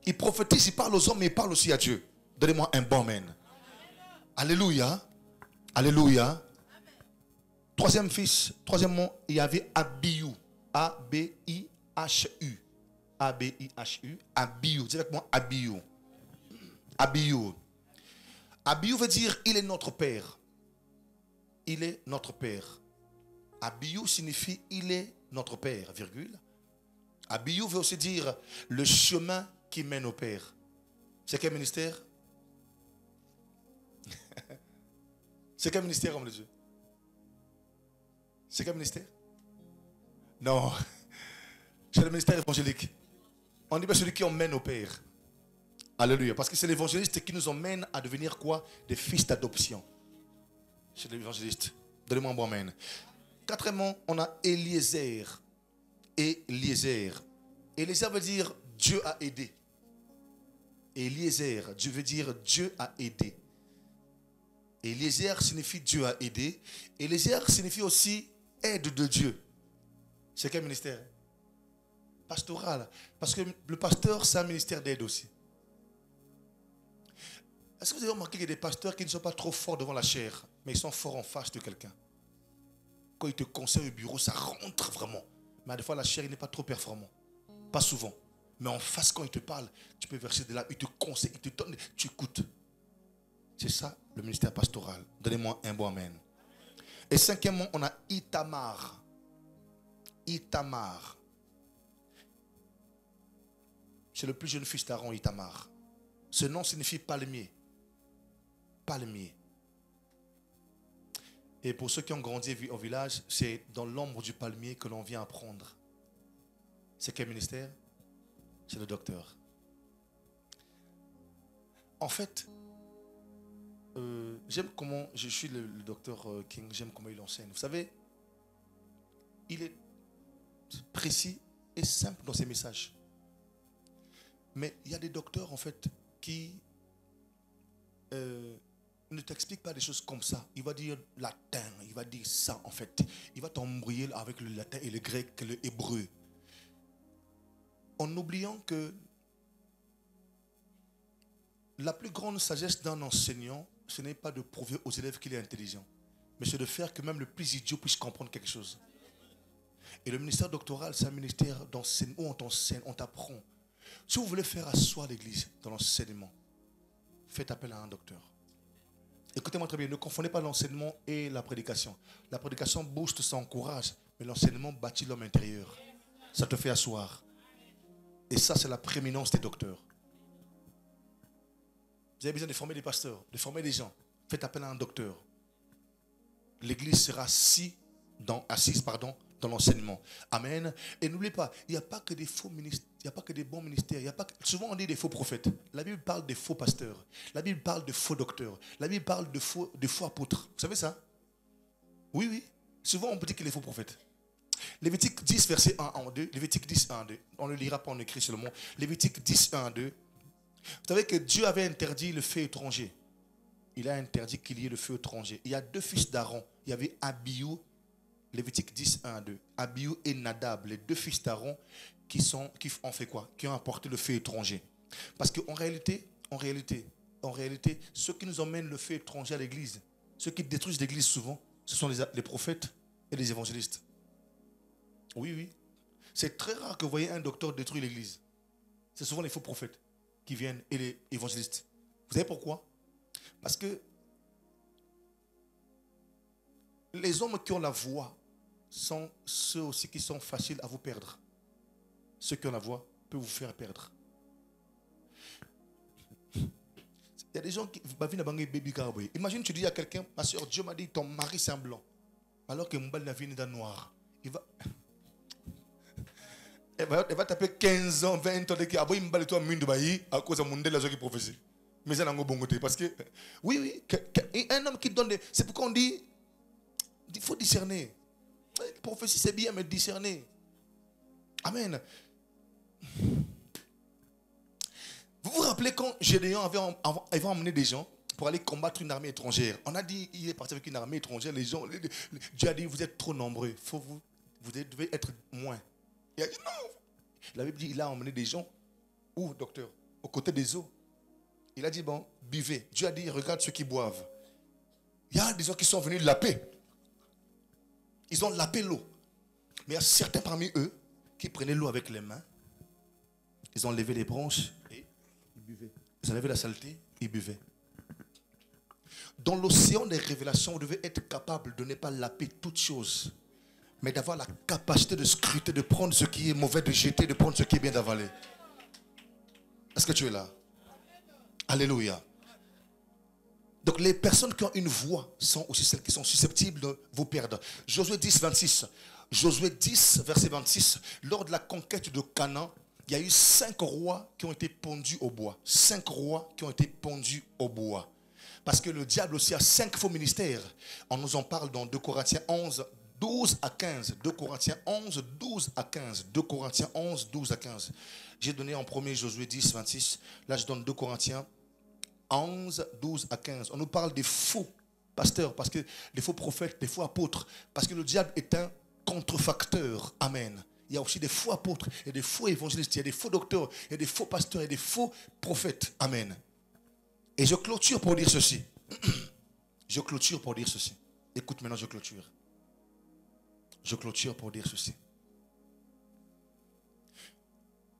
Il prophétise, il parle aux hommes, mais il parle aussi à Dieu. Donnez-moi un bon amen. Alléluia. Alléluia. Troisième fils, troisièmement, il y avait Abihu. A-B-I-H-U. A-B-I-H-U. Abihu. Dis avec moi Abihu. Abihu. Abihu veut dire il est notre père. Il est notre père. Abihu signifie il est notre père, virgule. Abihu veut aussi dire le chemin qui mène au père. C'est quel ministère? C'est quel ministère, homme de Dieu? C'est quel ministère? Non. C'est le ministère évangélique. On dit bien celui qui emmène au Père. Alléluia. Parce que c'est l'évangéliste qui nous emmène à devenir quoi? Des fils d'adoption. C'est l'évangéliste. Donnez-moi un bon amen. Quatrièmement, on a Eliezer. Eliezer. Eliezer veut dire Dieu a aidé. Eliezer, Dieu veut dire Dieu a aidé. Eliezer signifie Dieu a aidé. Eliezer signifie aussi aide de Dieu. C'est quel ministère? Pastoral. Parce que le pasteur, c'est un ministère d'aide aussi. Est-ce que vous avez remarqué qu'il y a des pasteurs qui ne sont pas trop forts devant la chair, mais ils sont forts en face de quelqu'un? Quand ils te conseillent au bureau, ça rentre vraiment. Mais des fois, la chair, il n'est pas trop performant. Pas souvent. Mais en face, quand il te parle, tu peux verser de là, il te conseille, il te donne, tu écoutes. C'est ça, le ministère pastoral. Donnez-moi un bon amen. Et cinquièmement, on a Itamar. Itamar. C'est le plus jeune fils d'Aaron, Itamar. Ce nom signifie palmier. Palmier. Et pour ceux qui ont grandi au village, c'est dans l'ombre du palmier que l'on vient apprendre. C'est quel ministère? C'est le docteur. En fait, j'aime comment, je suis le docteur King, j'aime comment il enseigne. Vous savez, il est précis et simple dans ses messages. Mais il y a des docteurs en fait qui ne t'expliquent pas des choses comme ça. Il va dire latin, il va dire ça en fait. Il va t'embrouiller avec le latin et le grec, le hébreu. En oubliant que la plus grande sagesse d'un enseignant, ce n'est pas de prouver aux élèves qu'il est intelligent, mais c'est de faire que même le plus idiot puisse comprendre quelque chose. Et le ministère doctoral, c'est un ministère d'enseignement où on t'enseigne, on t'apprend. Si vous voulez faire asseoir l'église dans l'enseignement, faites appel à un docteur. Écoutez-moi très bien, ne confondez pas l'enseignement et la prédication. La prédication booste, ça encourage, mais l'enseignement bâtit l'homme intérieur. Ça te fait asseoir. Et ça, c'est la prééminence des docteurs. Vous avez besoin de former des pasteurs, de former des gens. Faites appel à un docteur. L'église sera assise dans l'enseignement. Amen. Et n'oubliez pas, il n'y a pas que des faux ministères, il n'y a pas que des bons ministères. Souvent on dit des faux prophètes. La Bible parle des faux pasteurs. La Bible parle de faux docteurs. La Bible parle de faux apôtres. Vous savez ça? Oui, oui. Souvent on peut dire qu'il est faux prophète. Lévitique 10, verset 1 à 2. Lévitique 10, 1 à 2. On ne le lira pas, on écrit seulement. Lévitique 10, 1 à 2. Vous savez que Dieu avait interdit le feu étranger. Il a interdit qu'il y ait le feu étranger. Il y a deux fils d'Aaron. Il y avait Abihu, Lévitique 10, 1 à 2. Abihu et Nadab, les deux fils d'Aaron qui ont fait quoi? Qui ont apporté le feu étranger. Parce qu'en réalité, ceux qui nous emmènent le feu étranger à l'église, ceux qui détruisent l'église souvent, ce sont les prophètes et les évangélistes. Oui, oui. C'est très rare que vous voyez un docteur détruire l'église. C'est souvent les faux prophètes qui viennent et les évangélistes. Vous savez pourquoi? Parce que les hommes qui ont la voix sont ceux aussi qui sont faciles à vous perdre. Ceux qui ont la voix peuvent vous faire perdre. Il y a des gens qui... Imagine tu dis à quelqu'un, ma soeur, Dieu m'a dit ton mari c'est un blanc. Alors que mon bal n'a vu d'un noir. Elle va taper 15 ans, 20 ans de qui a beau me toi mine de bailli à cause de mon délai qui prophétie. Mais ça n'a pas bon côté parce que oui, un homme qui donne des... C'est pourquoi on dit il faut discerner. La prophétie c'est bien mais discerner. Amen. Vous vous rappelez quand Gédéon avait emmené des gens, pour aller combattre une armée étrangère. On a dit, il est parti avec une armée étrangère. Les gens, Dieu a dit, vous êtes trop nombreux. Vous devez être moins. Il a dit non. La Bible dit, il a emmené des gens. Où, docteur? Aux côtés des eaux. Il a dit, bon, buvez. Dieu a dit, regarde ceux qui boivent. Il y a des gens qui sont venus laper. Ils ont lapé l'eau. Mais il y a certains parmi eux qui prenaient l'eau avec les mains. Ils ont levé les branches et ils buvaient. Ils ont levé la saleté, ils buvaient. Dans l'océan des révélations, vous devez être capable de ne pas laper toutes choses, mais d'avoir la capacité de scruter, de prendre ce qui est mauvais, de jeter, de prendre ce qui est bien, d'avaler. Est-ce que tu es là? Alléluia. Donc les personnes qui ont une voix sont aussi celles qui sont susceptibles de vous perdre. Josué 10, 26. Josué 10, verset 26. Lors de la conquête de Canaan, il y a eu 5 rois qui ont été pendus au bois. 5 rois qui ont été pendus au bois. Parce que le diable aussi a 5 faux ministères. On nous en parle dans 2 Corinthiens 11, 12 à 15. 2 Corinthiens 11, 12 à 15. 2 Corinthiens 11, 12 à 15. J'ai donné en premier Josué 10, 26. Là, je donne 2 Corinthiens 11, 12 à 15. On nous parle des faux pasteurs, parce que des faux prophètes, des faux apôtres. Parce que le diable est un contrefacteur. Amen. Il y a aussi des faux apôtres, et des faux évangélistes, il y a des faux docteurs, il y a des faux pasteurs, et des faux prophètes. Amen. Et je clôture pour dire ceci. Je clôture pour dire ceci. Écoute maintenant, je clôture. Je clôture pour dire ceci.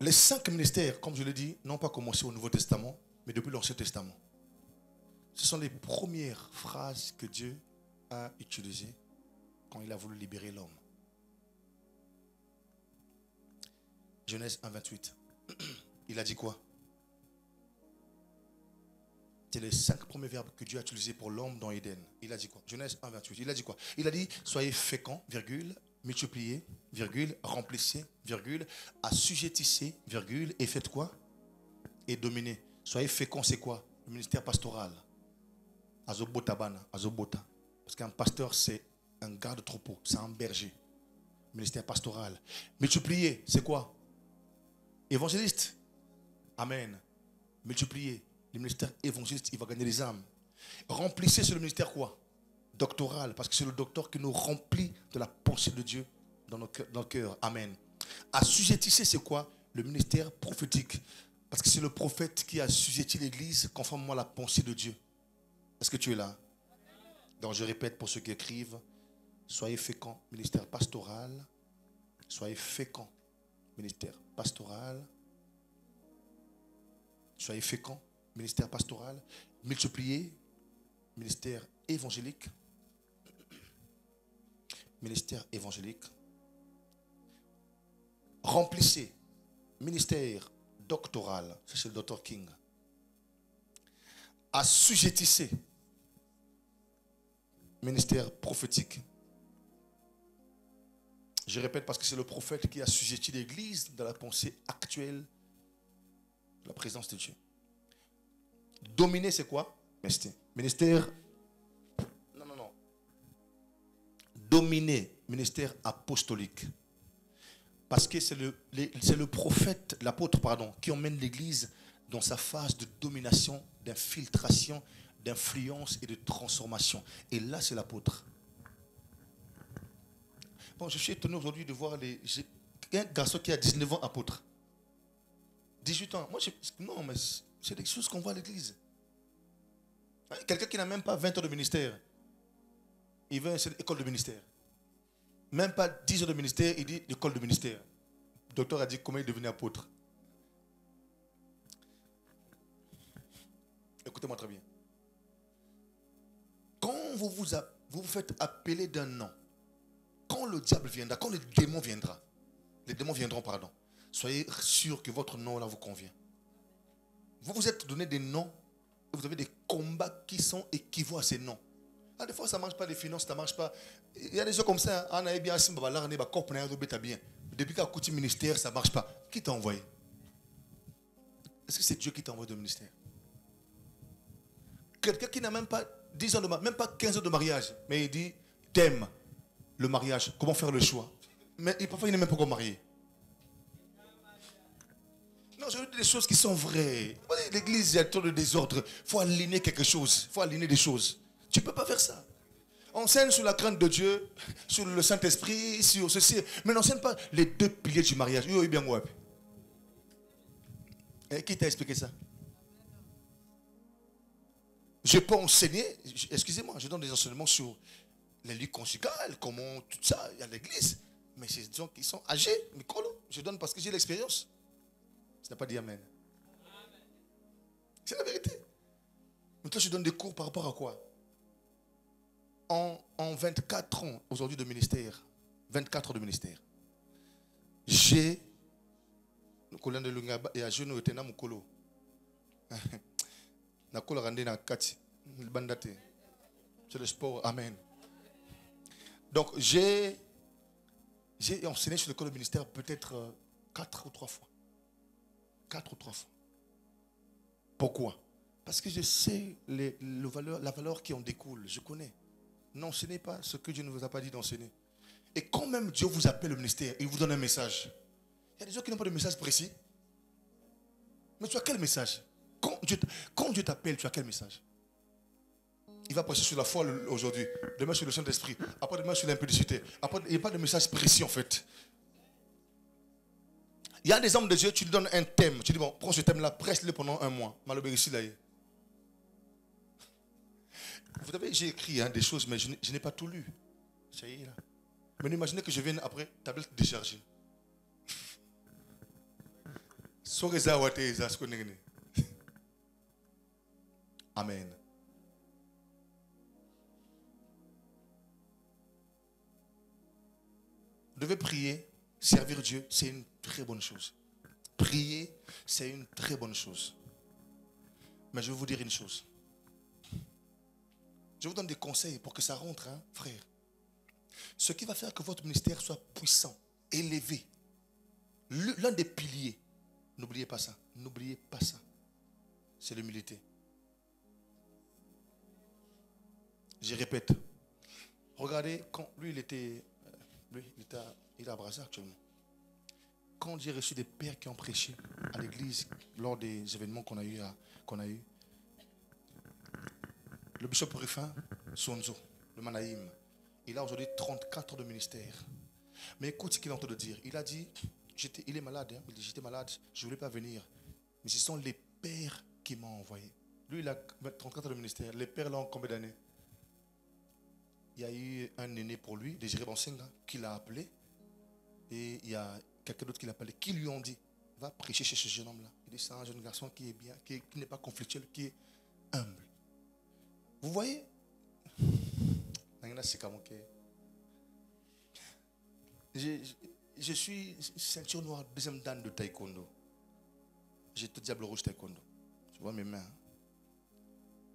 Les 5 ministères, comme je l'ai dit, n'ont pas commencé au Nouveau Testament, mais depuis l'Ancien Testament. Ce sont les premières phrases que Dieu a utilisées quand il a voulu libérer l'homme. Genèse 1, 28. Il a dit quoi? C'est les 5 premiers verbes que Dieu a utilisés pour l'homme dans Éden. Il a dit quoi? Genèse 1, 28. Il a dit quoi? Il a dit, soyez féconds, virgule, multipliez, virgule, remplissez, virgule, assujettissez, virgule, et faites quoi? Et dominez. Soyez féconds, c'est quoi? Le ministère pastoral. Azobotabana, azobota. Parce qu'un pasteur, c'est un garde-troupeau, c'est un berger. Ministère pastoral. Multipliez, c'est quoi? Évangéliste. Amen. Multipliez. Le ministère évangéliste, il va gagner les âmes. Remplissez, c'est le ministère quoi? Doctoral. Parce que c'est le docteur qui nous remplit de la pensée de Dieu dans nos cœurs. Amen. Assujettissez, c'est quoi? Le ministère prophétique. Parce que c'est le prophète qui a assujetti l'église conformément à la pensée de Dieu. Est-ce que tu es là? Donc je répète pour ceux qui écrivent. Soyez féconds, ministère pastoral. Soyez féconds, ministère pastoral. Soyez féconds, ministère pastoral. Multipliez, ministère évangélique. Ministère évangélique. Remplissez, ministère doctoral. Ça, c'est le Dr. King. Assujettissez, ministère prophétique. Je répète parce que c'est le prophète qui a assujetti l'église dans la pensée actuelle de la présence de Dieu. Dominer, c'est quoi? Ministère. Non. Dominer, ministère apostolique. Parce que c'est le prophète, l'apôtre, pardon, qui emmène l'église dans sa phase de domination, d'infiltration, d'influence et de transformation. Et là, c'est l'apôtre. Bon, je suis étonné aujourd'hui de voir un garçon qui a 19 ans apôtre. 18 ans. Moi, non, mais c'est des choses qu'on voit à l'église. Quelqu'un qui n'a même pas 20 ans de ministère, il veut une école de ministère. Même pas 10 ans de ministère, il dit école de ministère. Le docteur a dit comment il est devenu apôtre. Écoutez-moi très bien. Quand vous vous faites appeler d'un nom, quand le diable viendra, quand le démon viendra, les démons viendront, pardon, soyez sûr que votre nom là vous convient. Vous vous êtes donné des noms, et vous avez des combats qui sont équivalents à ces noms. Des fois ça ne marche pas, les finances, ça ne marche pas. Il y a des gens comme ça, depuis qu'à côté ministère, ça ne marche pas. Qui t'a envoyé? Est-ce que c'est Dieu qui t'a envoyé de ministère? Quelqu'un qui n'a même pas 10 ans de mariage, même pas 15 ans de mariage, mais il dit, t'aimes le mariage, comment faire le choix? Mais parfois il n'est même pas encore marié. Non, je veux dire des choses qui sont vraies. L'église, il y a trop de désordre. Il faut aligner quelque chose. Il faut aligner des choses. Tu ne peux pas faire ça. On enseigne sur la crainte de Dieu, sur le Saint-Esprit, sur ceci. Mais on n'enseigne pas les deux piliers du mariage. Et qui t'a expliqué ça? Je peux enseigner, excusez-moi, je donne des enseignements sur les lits conjugales, comment tout ça, il y a l'église. Mais c'est des gens qui sont âgés, je donne parce que j'ai l'expérience. Tu n'as pas dit amen. C'est la vérité. Mais toi, je donne des cours par rapport à quoi? En 24 ans aujourd'hui de ministère, 24 ans de ministère, j'ai le colon de Lungaba et à genoux était dans mon colo. C'est le sport, amen. Donc j'ai enseigné sur l'école de ministère peut-être 4 ou 3 fois. 4 ou 3 fois. Pourquoi? Parce que je sais la valeur qui en découle. Je connais. N'enseignez pas ce que Dieu ne vous a pas dit d'enseigner. Et quand même Dieu vous appelle au ministère, il vous donne un message. Il y a des gens qui n'ont pas de message précis. Mais tu as quel message? Quand Dieu t'appelle, tu as quel message? Il va prêcher sur la foi aujourd'hui, demain sur le Saint-Esprit, après demain sur l'impudicité. Après, il n'y a pas de message précis en fait. Il y a des hommes de Dieu, tu lui donnes un thème. Tu dis, bon, prends ce thème-là, presse-le pendant 1 mois. Vous savez, j'ai écrit des choses, mais je n'ai pas tout lu. Ça y est là. Mais imaginez que je vienne après, tablette déchargée. Amen. Vous devez prier, servir Dieu, c'est une très bonne chose. Prier, c'est une très bonne chose. Mais je vais vous dire une chose. Je vous donne des conseils pour que ça rentre, hein, frère. Ce qui va faire que votre ministère soit puissant, élevé, l'un des piliers, n'oubliez pas ça, c'est l'humilité. Je répète, regardez, quand il est à Brazza actuellement. Quand j'ai reçu des pères qui ont prêché à l'église lors des événements qu'on a eu, le bishop Rufin Sonzo, le Manaïm, il a aujourd'hui 34 ans de ministère. Mais écoute ce qu'il est en train de dire. Il a dit, il est malade, hein, il dit j'étais malade, je ne voulais pas venir. Mais ce sont les pères qui m'ont envoyé. Lui, il a 34 ans de ministère. Les pères l'ont combien d'années? Il y a eu un aîné pour lui, Désiré Bonsenga, qui l'a appelé. Et il y a quelqu'un d'autre qui l'a appelé, qui lui ont dit, va prêcher chez ce jeune homme-là. Il dit, c'est un jeune garçon qui est bien, qui n'est pas conflictuel, qui est humble. Vous voyez? Je suis ceinture noire, deuxième dan de taekwondo. J'ai tout diable rouge taekwondo. Tu vois mes mains. Hein?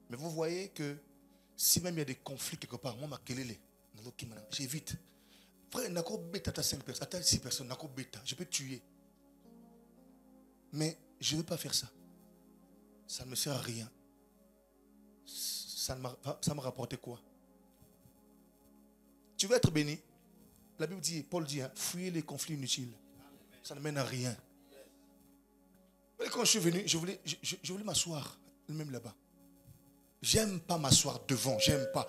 Mais vous voyez que si même il y a des conflits quelque part, moi, j'évite. Frère, n'ako bêta à 5 personnes, à 6 personnes, n'ako bêta, je peux tuer. Mais je ne veux pas faire ça. Ça ne me sert à rien. Ça me rapporte quoi? Tu veux être béni? La Bible dit, Paul dit, hein, fuyez les conflits inutiles. Ça ne mène à rien. Mais quand je suis venu, je voulais m'asseoir, même là-bas. J'aime pas m'asseoir devant, j'aime pas.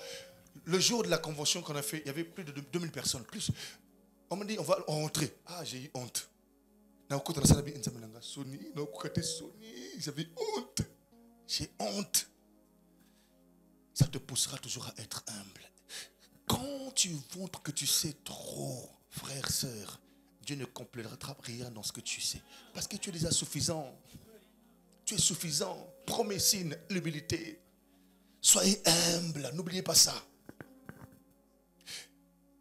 Le jour de la convention qu'on a fait, il y avait plus de 2000 personnes. Plus. On m'a dit, on va rentrer. Ah, j'ai eu honte. J'avais honte. J'ai honte. Ça te poussera toujours à être humble. Quand tu montres que tu sais trop, frère, sœur, Dieu ne complétera rien dans ce que tu sais. Parce que tu es déjà suffisant. Tu es suffisant. Promessine, l'humilité. Soyez humble, n'oubliez pas ça.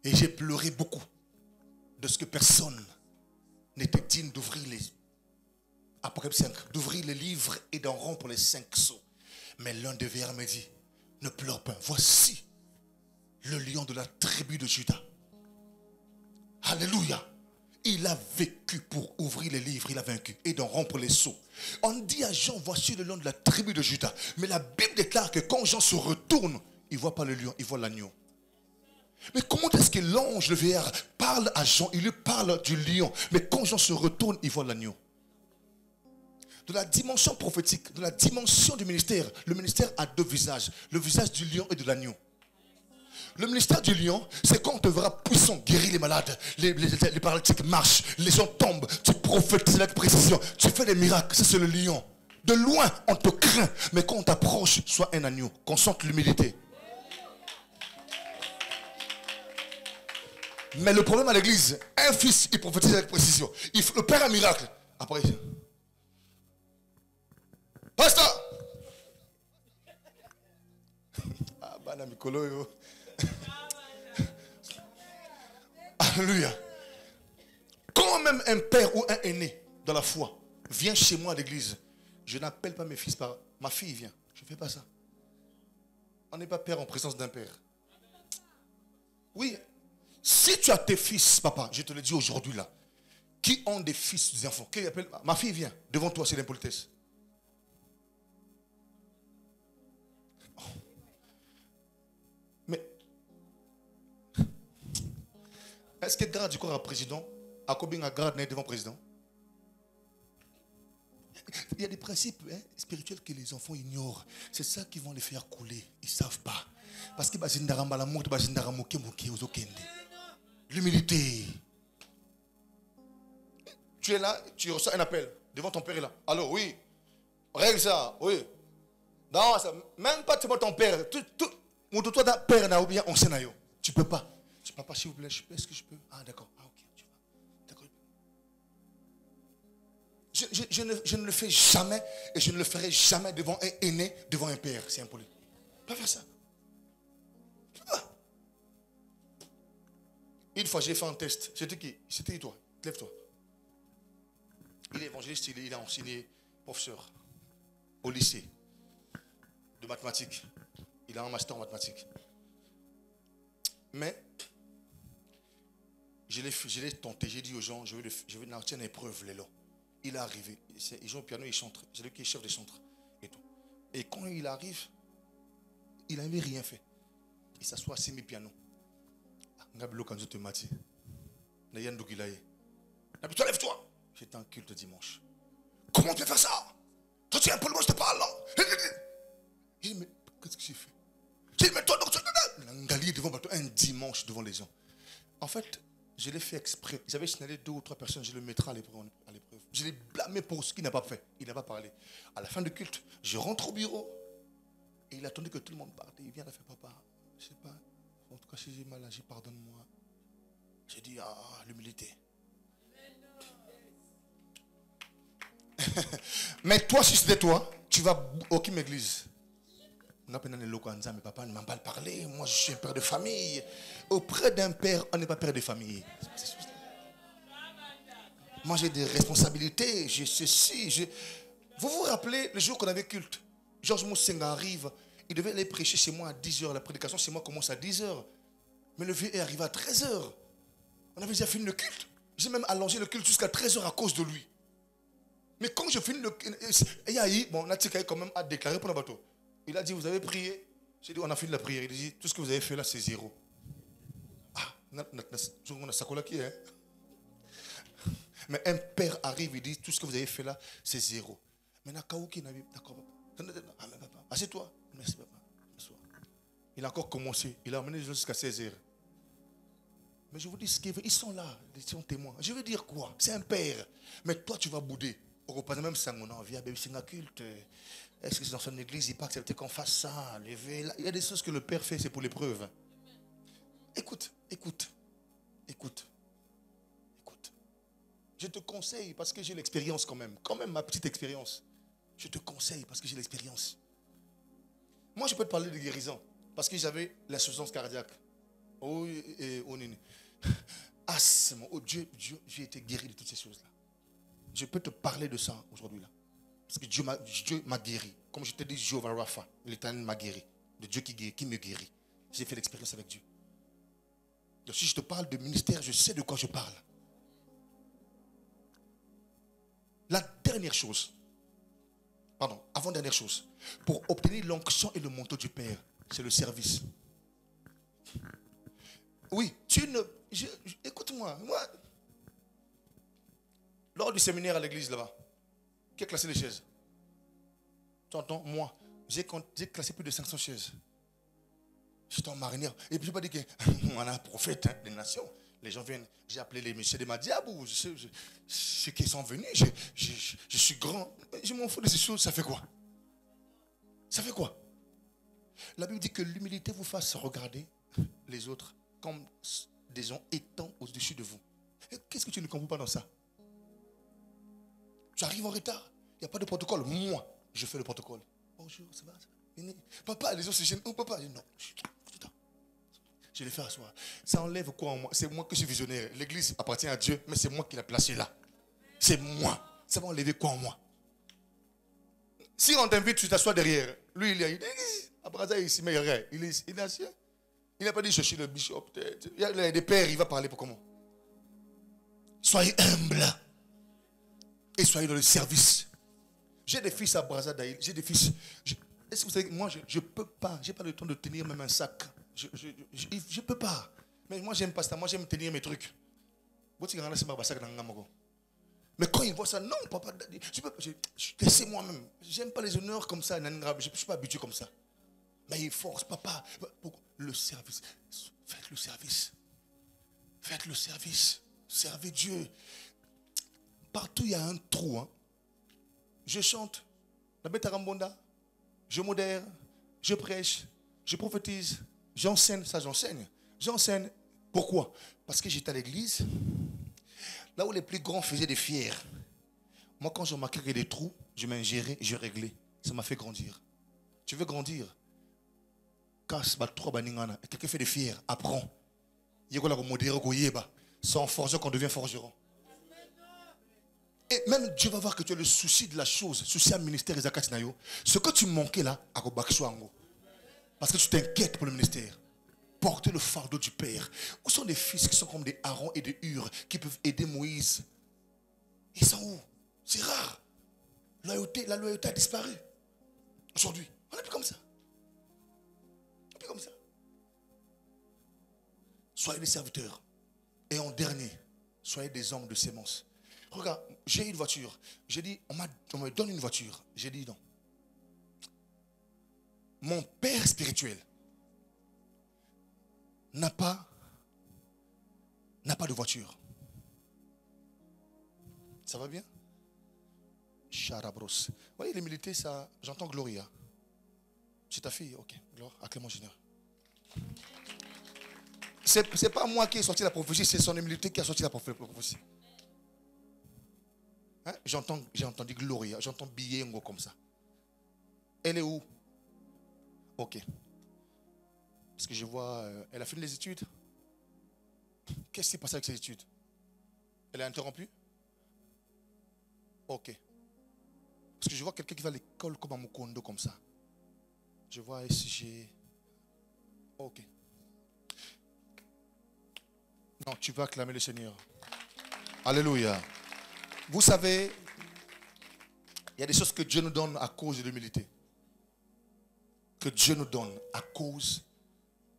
Et j'ai pleuré beaucoup de ce que personne n'était digne d'ouvrir les Apocalypse 5, d'ouvrir les livres et d'en rompre les 5 sceaux. Mais l'un des veilleurs me dit, ne pleure pas, voici le lion de la tribu de Juda. Alléluia. Il a vécu pour ouvrir les livres, il a vaincu et d'en rompre les sceaux. On dit à Jean, voici le lion de la tribu de Juda. Mais la Bible déclare que quand Jean se retourne, il ne voit pas le lion, il voit l'agneau. Mais comment est-ce que l'ange, le veilleur, parle à Jean? Il lui parle du lion. Mais quand Jean se retourne, il voit l'agneau. de la dimension prophétique, de la dimension du ministère, le ministère a deux visages. Le visage du lion et de l'agneau. Le ministère du lion, c'est quand on te verra puissant, guérir les malades, les paralytiques marchent, les gens tombent, tu prophétises avec précision, tu fais des miracles, ça c'est le lion. De loin, on te craint, mais quand on t'approche, sois un agneau, qu'on sente l'humilité. Mais le problème à l'église, un fils, il prophétise avec précision. Le père a un miracle. Après, il dit, pasteur! Ah, bah, Mikolo, yo. Alléluia. Quand même un père ou un aîné dans la foi vient chez moi à l'église, je n'appelle pas mes fils par ma fille vient. Je ne fais pas ça. On n'est pas père en présence d'un père. Oui. Si tu as tes fils, papa, je te le dis aujourd'hui là, qui ont des fils, des enfants, qui appellent, ma fille vient devant toi, c'est l'impolitesse. Oh. Mais est-ce que grade du corps à président, à combien de grade devant président? Il y a des principes spirituels que les enfants ignorent. C'est ça qui vont les faire couler. Ils ne savent pas. Parce que l'humilité. Tu es là, tu reçois un appel. Devant ton père est là. Alors oui, règle ça, oui. Non, ça, même pas devant ton père. Toi, ton père n'a oublié on sait. Tu ne peux pas. Tu papa, s'il vous plaît, est-ce que je peux? Ah, d'accord. Ah, ok, tu vas. D'accord. Je ne le fais jamais et je ne le ferai jamais devant un aîné, devant un père. C'est impoli. Pas faire ça. Une fois, j'ai fait un test. C'était qui? C'était toi. Lève-toi. Il est évangéliste, il a enseigné professeur au lycée de mathématiques. Il a un master en mathématiques. Mais je l'ai tenté. J'ai dit aux gens, je vais lancer une épreuve, les lots. Il est arrivé. Il joue au piano, il chante. C'est lui qui est chef des chantres. Et quand il arrive, il n'avait rien fait. Il s'assoit assis au piano. Toi, lève-toi. J'étais en culte dimanche. Comment tu peux faire ça? Toi, tu es un peu loin, je te parle là. Il dit, mais qu'est-ce que j'ai fait? J'ai dit, mais toi, donc, tu devant un dimanche devant les gens. En fait, je l'ai fait exprès. J'avais signalé 2 ou 3 personnes, je le mettrai à l'épreuve. Je l'ai blâmé pour ce qu'il n'a pas fait. Il n'a pas parlé. À la fin du culte, je rentre au bureau. Et il attendait que tout le monde parte. Il vient, il a fait, papa, je ne sais pas. En tout cas, si j'ai mal agi, pardonne-moi. J'ai dit, l'humilité. Mais toi, si c'était toi, tu vas aucune église. On a pas mais papa ne m'a pas parlé. Moi, je suis un père de famille. Auprès d'un père, on n'est pas père de famille. Moi, j'ai des responsabilités. J'ai ceci. Vous vous rappelez le jour qu'on avait culte? Georges Moussenga arrive. Il devait aller prêcher chez moi à 10h. La prédication chez moi commence à 10h. Mais le vieux est arrivé à 13h. On avait déjà fini le culte. J'ai même allongé le culte jusqu'à 13h à cause de lui. Mais quand je finis le culte, Natika quand même a déclaré pour le bateau. Il a dit, vous avez prié? J'ai dit, on a fini la prière. Il a dit, tout ce que vous avez fait là, c'est 0. Mais un père arrive, il dit, tout ce que vous avez fait là, c'est 0. Mais Nakaouki n'a d'accord, papa. Assieds-toi. Merci, papa. Il a encore commencé. Il a amené les gens jusqu'à 16h. Mais je vous dis, ils sont là, ils sont témoins. Je veux dire quoi? C'est un père. Mais toi, tu vas bouder. Au repas même Sangonan, via Baby Singa culte. Est-ce que c'est dans son église, il n'est pas accepté qu'on fasse ça? Lever, là. Il y a des choses que le père fait, c'est pour l'épreuve. Écoute. Je te conseille parce que j'ai l'expérience quand même. Quand même ma petite expérience. Je te conseille parce que j'ai l'expérience. Moi, je peux te parler de guérison. Parce que j'avais l'insuffisance cardiaque. Oh, asthme. Oh Dieu, j'ai été guéri de toutes ces choses-là. Je peux te parler de ça aujourd'hui là. Parce que Dieu m'a guéri. Comme je te dis, Jéhovah Rapha, l'Éternel m'a guéri. De Dieu qui me guérit. J'ai fait l'expérience avec Dieu. Donc si je te parle de ministère, je sais de quoi je parle. La dernière chose, avant-dernière chose, pour obtenir l'onction et le manteau du Père, c'est le service. Oui, écoute-moi, lors du séminaire à l'église là-bas, Qui a classé les chaises? Tu entends? Moi, j'ai classé plus de 500 chaises. J'étais en marinière. Et puis je n'ai pas dit qu'on a un prophète des nations. Les gens viennent, j'ai appelé les messieurs de Madiabou. Ceux qui sont venus, je suis grand. Je m'en fous de ces choses, ça fait quoi? Ça fait quoi? La Bible dit que l'humilité vous fasse regarder les autres comme des gens étant au-dessus de vous. Qu'est-ce que tu ne comprends pas dans ça? Tu arrives en retard, il n'y a pas de protocole. Moi, je fais le protocole. Bonjour, ça va? Papa, les autres se gênent. Oh, papa, non. Je les fais asseoir. Ça enlève quoi en moi? C'est moi qui suis visionnaire. L'église appartient à Dieu, mais c'est moi qui l'ai placé là. C'est moi. Ça va enlever quoi en moi? Si on t'invite, tu t'assois derrière. Lui, il est à Brazza, il s'y met rien. Il est assis. Il n'a pas dit chercher le bishop. Il y a des pères, il va parler pour comment? Soyez humble. Et soyez dans le service. J'ai des fils à Brazza Daïl. J'ai des fils. Est-ce que vous savez, moi, je ne peux pas. Je n'ai pas le temps de tenir même un sac. Je ne peux pas. Mais moi, j'aime pas ça. Moi, j'aime tenir mes trucs. Mais quand ils voient ça, non, papa, laissez-moi même. J'aime pas les honneurs comme ça. Je ne suis pas habitué comme ça. Mais il force, papa. Le service. Faites le service. Faites le service. Servez Dieu. Partout, il y a un trou. Hein. Je chante. La bête à Rambonda. Je modère. Je prêche. Je prophétise. J'enseigne. Ça, j'enseigne. J'enseigne. Pourquoi? Parce que j'étais à l'église. Là où les plus grands faisaient des fiers. Moi, quand je remarquais des trous, je m'ingérais, je réglais. Ça m'a fait grandir. Tu veux grandir? Quelqu'un fait des fiers. Apprends. Sans forgeron qu'on devient forgeron. Et même Dieu va voir que tu as le souci de la chose. Souci à ministère. Ce que tu manquais là, parce que tu t'inquiètes pour le ministère. Porter le fardeau du Père. Où sont les fils qui sont comme des Aaron et des Hur qui peuvent aider Moïse? Ils sont où? C'est rare. La loyauté a disparu. Aujourd'hui, on n'est plus comme ça. On n'est plus comme ça. Soyez des serviteurs. Et en dernier, soyez des hommes de sémence. Regarde, j'ai une voiture. J'ai dit, on me donne une voiture. J'ai dit non. Mon père spirituel n'a pas de voiture. Ça va bien? Charabros. Vous voyez, l'humilité, ça, j'entends Gloria. C'est ta fille? Ok. Gloire, acclamons Général. C'est pas moi qui ai sorti la prophétie, c'est son humilité qui a sorti la prophétie. Hein? J'ai entendu Gloria, j'entends Biengo comme ça. Elle est où? Ok. Parce que je vois, elle a fini les études. Qu'est-ce qui s'est passé avec ses études? Elle a interrompu? Ok. Parce que je vois quelqu'un qui va à l'école comme à Mukondo comme ça. Je vois SG. Ok. Non, tu vas acclamer le Seigneur. Alléluia. Vous savez, il y a des choses que Dieu nous donne à cause de l'humilité. Que Dieu nous donne à cause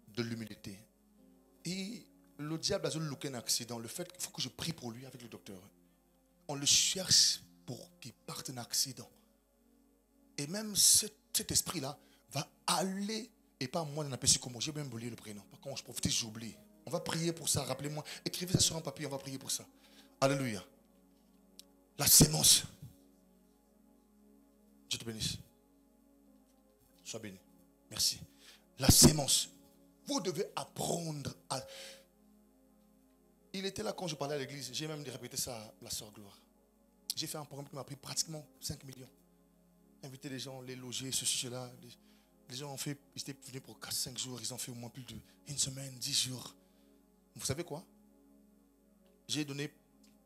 de l'humilité. Et le diable a eu un accident. Le fait qu'il faut que je prie pour lui avec le docteur. On le cherche pour qu'il parte un accident. Et même cet esprit-là va aller, et pas moi, j'ai même oublié le prénom. Quand je prophétise, j'oublie. On va prier pour ça, rappelez-moi. Écrivez ça sur un papier, on va prier pour ça. Alléluia. La sémence. Dieu te bénisse. Sois béni. Merci. La sémence. Vous devez apprendre à... Il était là quand je parlais à l'église. J'ai même répété ça à la sœur Gloire. J'ai fait un programme qui m'a pris pratiquement 5 millions. Inviter les gens, les loger, ceci, cela. Les gens ont fait, ils étaient venus pour 4-5 jours. Ils ont fait au moins plus d'une semaine, 10 jours. Vous savez quoi? J'ai donné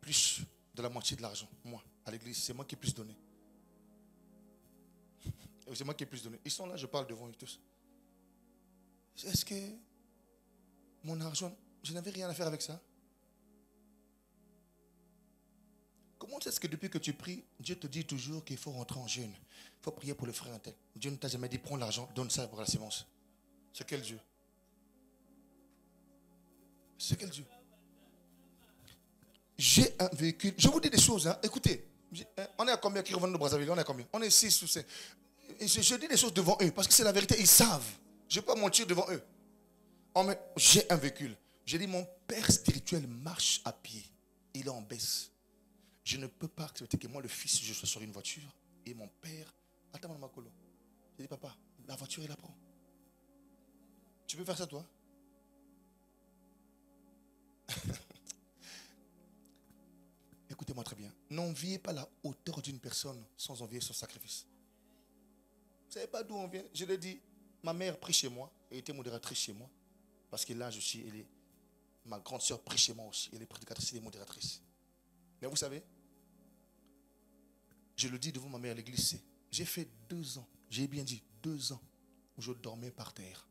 plus de la moitié de l'argent, moi, à l'église. C'est moi qui ai plus donné. C'est moi qui ai plus donné. Ils sont là, je parle devant eux tous. Est-ce que mon argent, je n'avais rien à faire avec ça? Comment est-ce que depuis que tu pries, Dieu te dit toujours qu'il faut rentrer en jeûne? Il faut prier pour le frère intel. Dieu ne t'a jamais dit prends l'argent, donne ça pour la sémence. C'est quel Dieu? C'est quel Dieu? J'ai un véhicule. Je vous dis des choses, hein. Écoutez, On est à combien qui reviennent de Brazzaville? On est à combien? On est 6 ou 7. Je dis des choses devant eux parce que c'est la vérité. Ils savent. Je ne vais pas mentir devant eux. J'ai un véhicule. J'ai dit, mon père spirituel marche à pied. Il est en baisse. Je ne peux pas accepter que moi, le fils, je sois sur une voiture et mon père. Attends, mon Makolo. J'ai dit, papa, la voiture, il la prend. Tu peux faire ça, toi? Écoutez-moi très bien. N'enviez pas la hauteur d'une personne sans envier son sacrifice. Vous ne savez pas d'où on vient. Je l'ai dit, ma mère prie chez moi. Elle était modératrice chez moi. Parce que là, ma grande soeur prie chez moi aussi. Elle est prédicatrice et modératrice. Mais vous savez, je le dis devant ma mère à l'église, j'ai fait 2 ans, j'ai bien dit 2 ans, où je dormais par terre.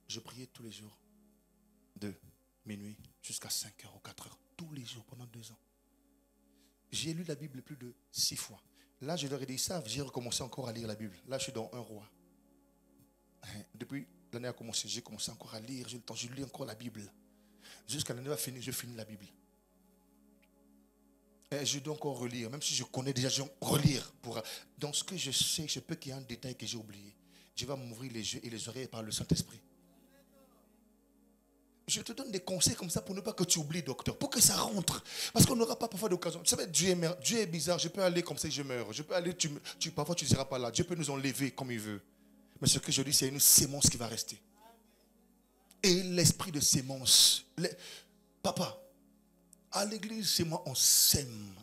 Je priais tous les jours, de minuit jusqu'à 5h ou 4h, tous les jours pendant 2 ans. J'ai lu la Bible plus de 6 fois. Là, je leur ai dit, ils savent, j'ai recommencé encore à lire la Bible. Là, je suis dans 1 roi. Depuis l'année a commencé, j'ai commencé encore à lire. J'ai le temps, je lis encore la Bible. Jusqu'à l'année va finir, je finis la Bible. Et je dois encore relire, même si je connais déjà, je vais relire. Dans ce que je sais, je peux qu'il y ait un détail que j'ai oublié. Dieu va m'ouvrir les yeux et les oreilles par le Saint-Esprit. Je te donne des conseils comme ça pour ne pas que tu oublies, docteur. Pour que ça rentre. Parce qu'on n'aura pas parfois d'occasion. Tu sais, Dieu est bizarre. Je peux aller comme ça et je meurs. Je peux aller, parfois tu ne seras pas là. Dieu peut nous enlever comme il veut. Mais ce que je dis, c'est une sémence qui va rester. Et l'esprit de sémence. Papa, à l'église, chez moi, on sème.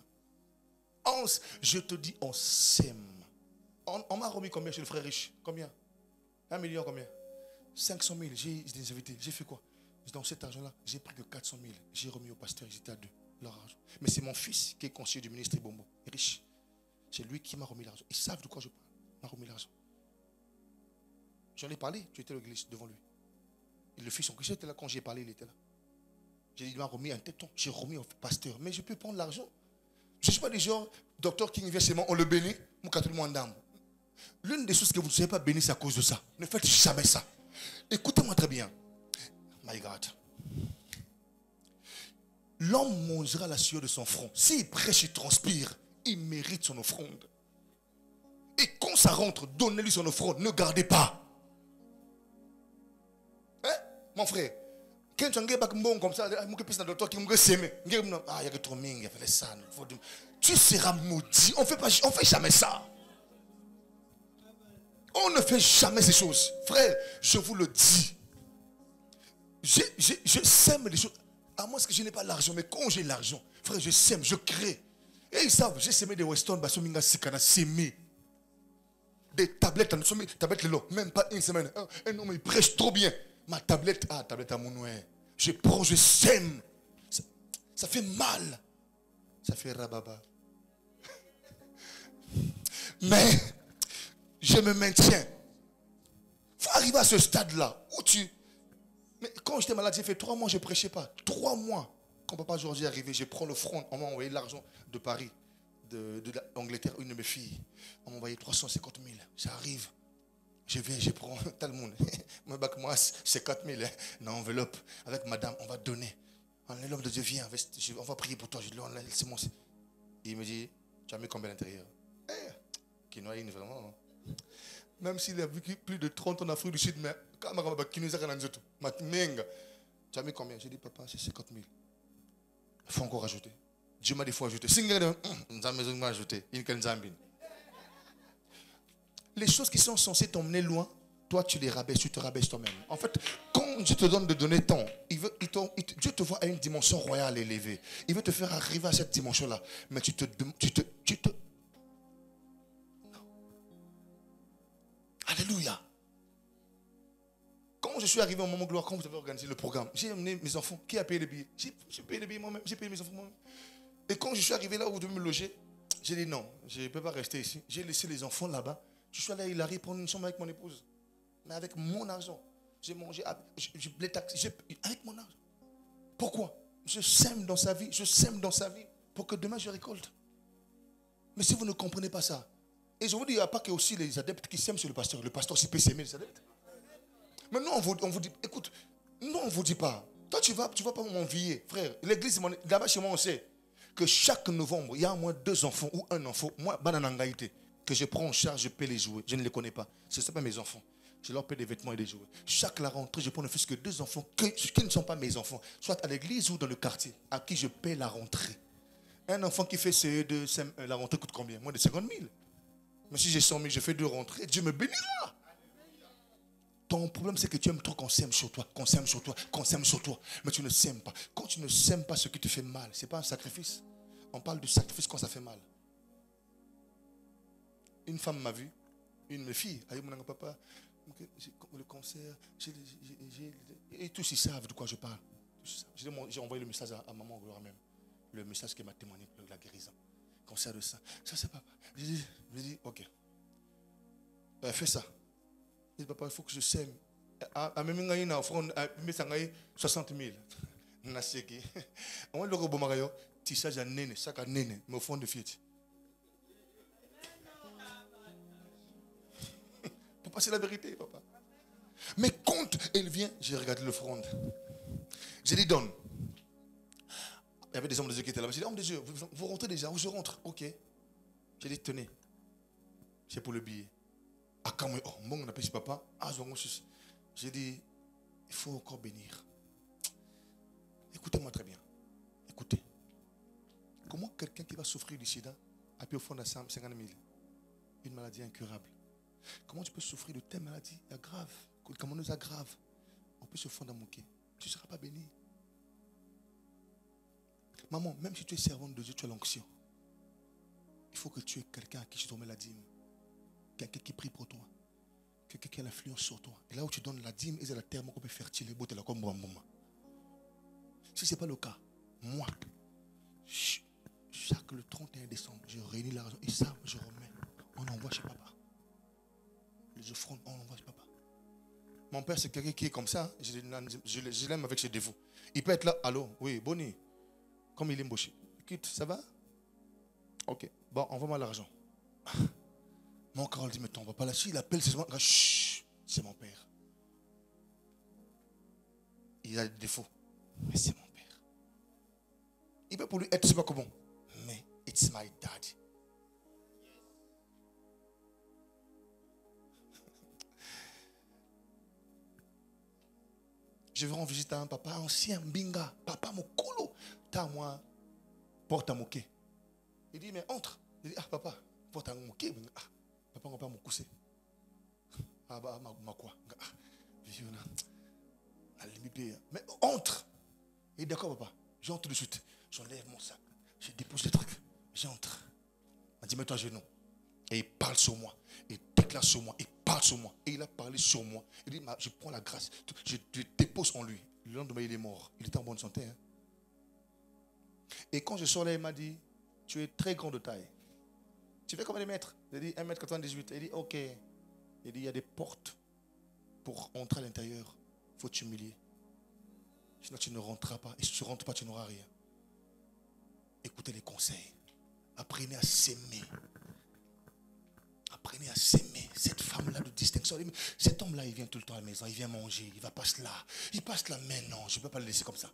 Je te dis, on sème. On m'a remis combien chez le frère riche? Combien? 1 million combien? 500 000. J'ai des invités. J'ai fait quoi? Dans cet argent-là, j'ai pris que 400 000. J'ai remis au pasteur, ils étaient à 2. Leur argent. Mais c'est mon fils qui est conseiller du ministre Ibombo, riche. C'est lui qui m'a remis l'argent. Ils savent de quoi je parle. Il m'a remis l'argent. J'en ai parlé, tu étais à l'église devant lui. Et le fils, son Christ était là quand j'ai parlé, il était là. J'ai dit, il m'a remis un téton. J'ai remis au pasteur. Mais je peux prendre l'argent. Je ne suis pas des gens, docteur qui vient chez moi, on le bénit, mon catholique d'âme. L'une des choses que vous ne savez pas bénir, c'est à cause de ça. Ne faites jamais ça. Écoutez-moi très bien. My God. L'homme mangera la sueur de son front. S'il prêche, il transpire, il mérite son offrande. Et quand ça rentre, donnez-lui son offrande. Ne gardez pas. Hein, mon frère? Quand tu as comme ça, tu seras maudit. On ne fait jamais ça. On ne fait jamais ces choses. Frère, je vous le dis. Je sème les choses. À moins que je n'ai pas l'argent, mais quand j'ai l'argent, frère, je sème, je crée. Et ils savent, j'ai semé des Weston, semé des tablettes, même pas une semaine. Un homme, il prêche trop bien. Ma tablette, tablette à mon noir. Je prends, je sème. Ça fait mal. Ça fait rababa. Mais, je me maintiens. Il faut arriver à ce stade-là où Mais quand j'étais malade, j'ai fait 3 mois, je ne prêchais pas. 3 mois. Quand papa Georges est arrivé, je prends le front. On m'a envoyé l'argent de Paris, de l'Angleterre, une de mes filles. On m'a envoyé 350 000. J'arrive. Je viens, je prends tout le monde. Moi, c'est 4 000. Dans l'enveloppe. Avec madame, on va donner. L'homme de Dieu vient. On va prier pour toi. Je lui dis, c'est mon. Il me dit, tu as mis combien à l'intérieur? Qui noie vraiment. Même s'il a vécu plus de 30 ans en Afrique du Sud, mais quand il nous a tu as mis combien? J'ai dit, papa, c'est 50 000. Il faut encore ajouter. Dieu m'a dit, il faut ajouter. Les choses qui sont censées t'emmener loin, toi tu les rabaisses, tu te rabaisses toi-même. En fait, quand Dieu te donne de donner tant, Dieu te voit à une dimension royale élevée. Il veut te faire arriver à cette dimension-là. Mais tu te... Alléluia. Quand je suis arrivé au moment gloire, quand vous avez organisé le programme, j'ai amené mes enfants. Qui a payé les billets? J'ai payé les billets moi-même. J'ai payé mes enfants moi-même. Et quand je suis arrivé là où vous devez me loger, j'ai dit non, je ne peux pas rester ici. J'ai laissé les enfants là-bas. Je suis allé à Hilary prendre une chambre avec mon épouse. Mais avec mon argent. J'ai mangé, les taxis, avec mon argent. Pourquoi? Je sème dans sa vie. Je sème dans sa vie pour que demain je récolte. Mais si vous ne comprenez pas ça, et je vous dis, il n'y a pas que aussi les adeptes qui s'aiment sur le pasteur. Le pasteur aussi peut s'aimer les adeptes. Mais nous, on vous dit, écoute, nous, on ne vous dit pas. Toi, tu vas pas m'envier, frère. L'église, là-bas chez moi, on sait. que chaque novembre, il y a au moins 2 enfants ou un enfant, moi, bananangaïté, que je prends en charge, je paie les jouets. Je ne les connais pas. Ce ne sont pas mes enfants. Je leur paie des vêtements et des jouets. Chaque la rentrée, je prends ne fût-ce que 2 enfants qui ne sont pas mes enfants, soit à l'église ou dans le quartier, à qui je paie la rentrée. Un enfant qui fait CE2, la rentrée coûte combien? Moins de 50 000. Mais si j'ai 100 000, je fais 2 rentrées, Dieu me bénira. Ton problème, c'est que tu aimes trop qu'on s'aime sur toi, qu'on s'aime sur toi, qu'on s'aime sur toi. Mais tu ne s'aimes pas. Quand tu ne s'aimes pas ce qui te fait mal, ce n'est pas un sacrifice. On parle de sacrifice quand ça fait mal. Une femme m'a vu, une de mes filles, a dit, mon papa, le cancer, et tous ils savent de quoi je parle. J'ai envoyé le message à maman Gloire même. Le message qui m'a témoigné de la guérison. Cancer de sein. Ça c'est papa. J'ai dit, ok. Fais ça. J'ai dit, papa, il faut que je sème. Même une offrande, 60 000. Naseki. On va le rebomarayo. Tissage à nene, sac à nene, mais au fond de fiette. Papa, c'est la vérité, papa. Mais quand elle vient, j'ai regardé l'offrande. J'ai dit, donne. Il y avait des hommes de Dieu qui étaient là. J'ai dit, hommes de Dieu, vous rentrez déjà, où je rentre? Ok. J'ai dit, tenez. C'est pour le billet. Ah, quand même, oh, bon, on appelle papa. Ah, j'ai dit, il faut encore bénir. Écoutez-moi très bien. Écoutez. Comment quelqu'un qui va souffrir du sida a pu au fond de 50 000? Une maladie incurable. Comment tu peux souffrir de telle maladie grave, comment nous aggrave? On peut se fondre à moquer. Tu ne seras pas béni. Maman, même si tu es servante de Dieu, tu as l'onction. Il faut que tu aies quelqu'un à qui tu donnes la dîme. Quelqu'un qui prie pour toi. Quelqu'un qui a l'influence sur toi. Et là où tu donnes la dîme, il y a la terre qu'on peut fertile et beau de la comme moi. Si ce n'est pas le cas, moi, chaque le 31 décembre, je réunis l'argent et ça, je remets. On envoie chez papa. Les offrandes, on envoie chez papa. Mon père, c'est quelqu'un qui est comme ça. Je l'aime avec ses défauts. Il peut être là, allô, oui, Bonnie. Comme il est embauché. Écoute, ça va? Ok. Bon, envoie-moi l'argent. Mon Carole dit, mais on ne va pas là-dessus. Il appelle, c'est mon père. Il a des défauts. Mais c'est mon père. Il peut pour lui être, je ne sais pas comment. Mais it's my dad. Je vais rendre visite à un papa ancien, Mbinga. Papa Mokolo. T'as moi, porte à moquer. Il dit, mais entre. Il dit, ah papa, porte à moquer. Ah, papa, on va pas me cousser. Ah bah, ma quoi? Ah, mais entre. Il dit, d'accord papa, j'entre de suite. J'enlève mon sac. Je dépose les trucs. J'entre. Il dit, mets-toi à genoux. Et il parle sur moi. Il déclare sur moi. Il parle sur moi. Et il a parlé sur moi. Il dit, je prends la grâce. Je dépose en lui. Le lendemain, il est mort. Il était en bonne santé. Hein? Et quand je sors là, il m'a dit, tu es très grand de taille. Tu fais combien de mètres? Il dit 1m98. Il dit, ok. Il dit, il y a des portes pour entrer à l'intérieur. Il faut t'humilier. Sinon, tu ne rentreras pas. Et si tu ne rentres pas, tu n'auras rien. Écoutez les conseils. Apprenez à s'aimer. Apprenez à s'aimer. Cette femme-là de distinction. Cet homme-là, il vient tout le temps à la maison. Il vient manger. Il va passer là. Il passe là. Mais non, je ne peux pas le laisser comme ça.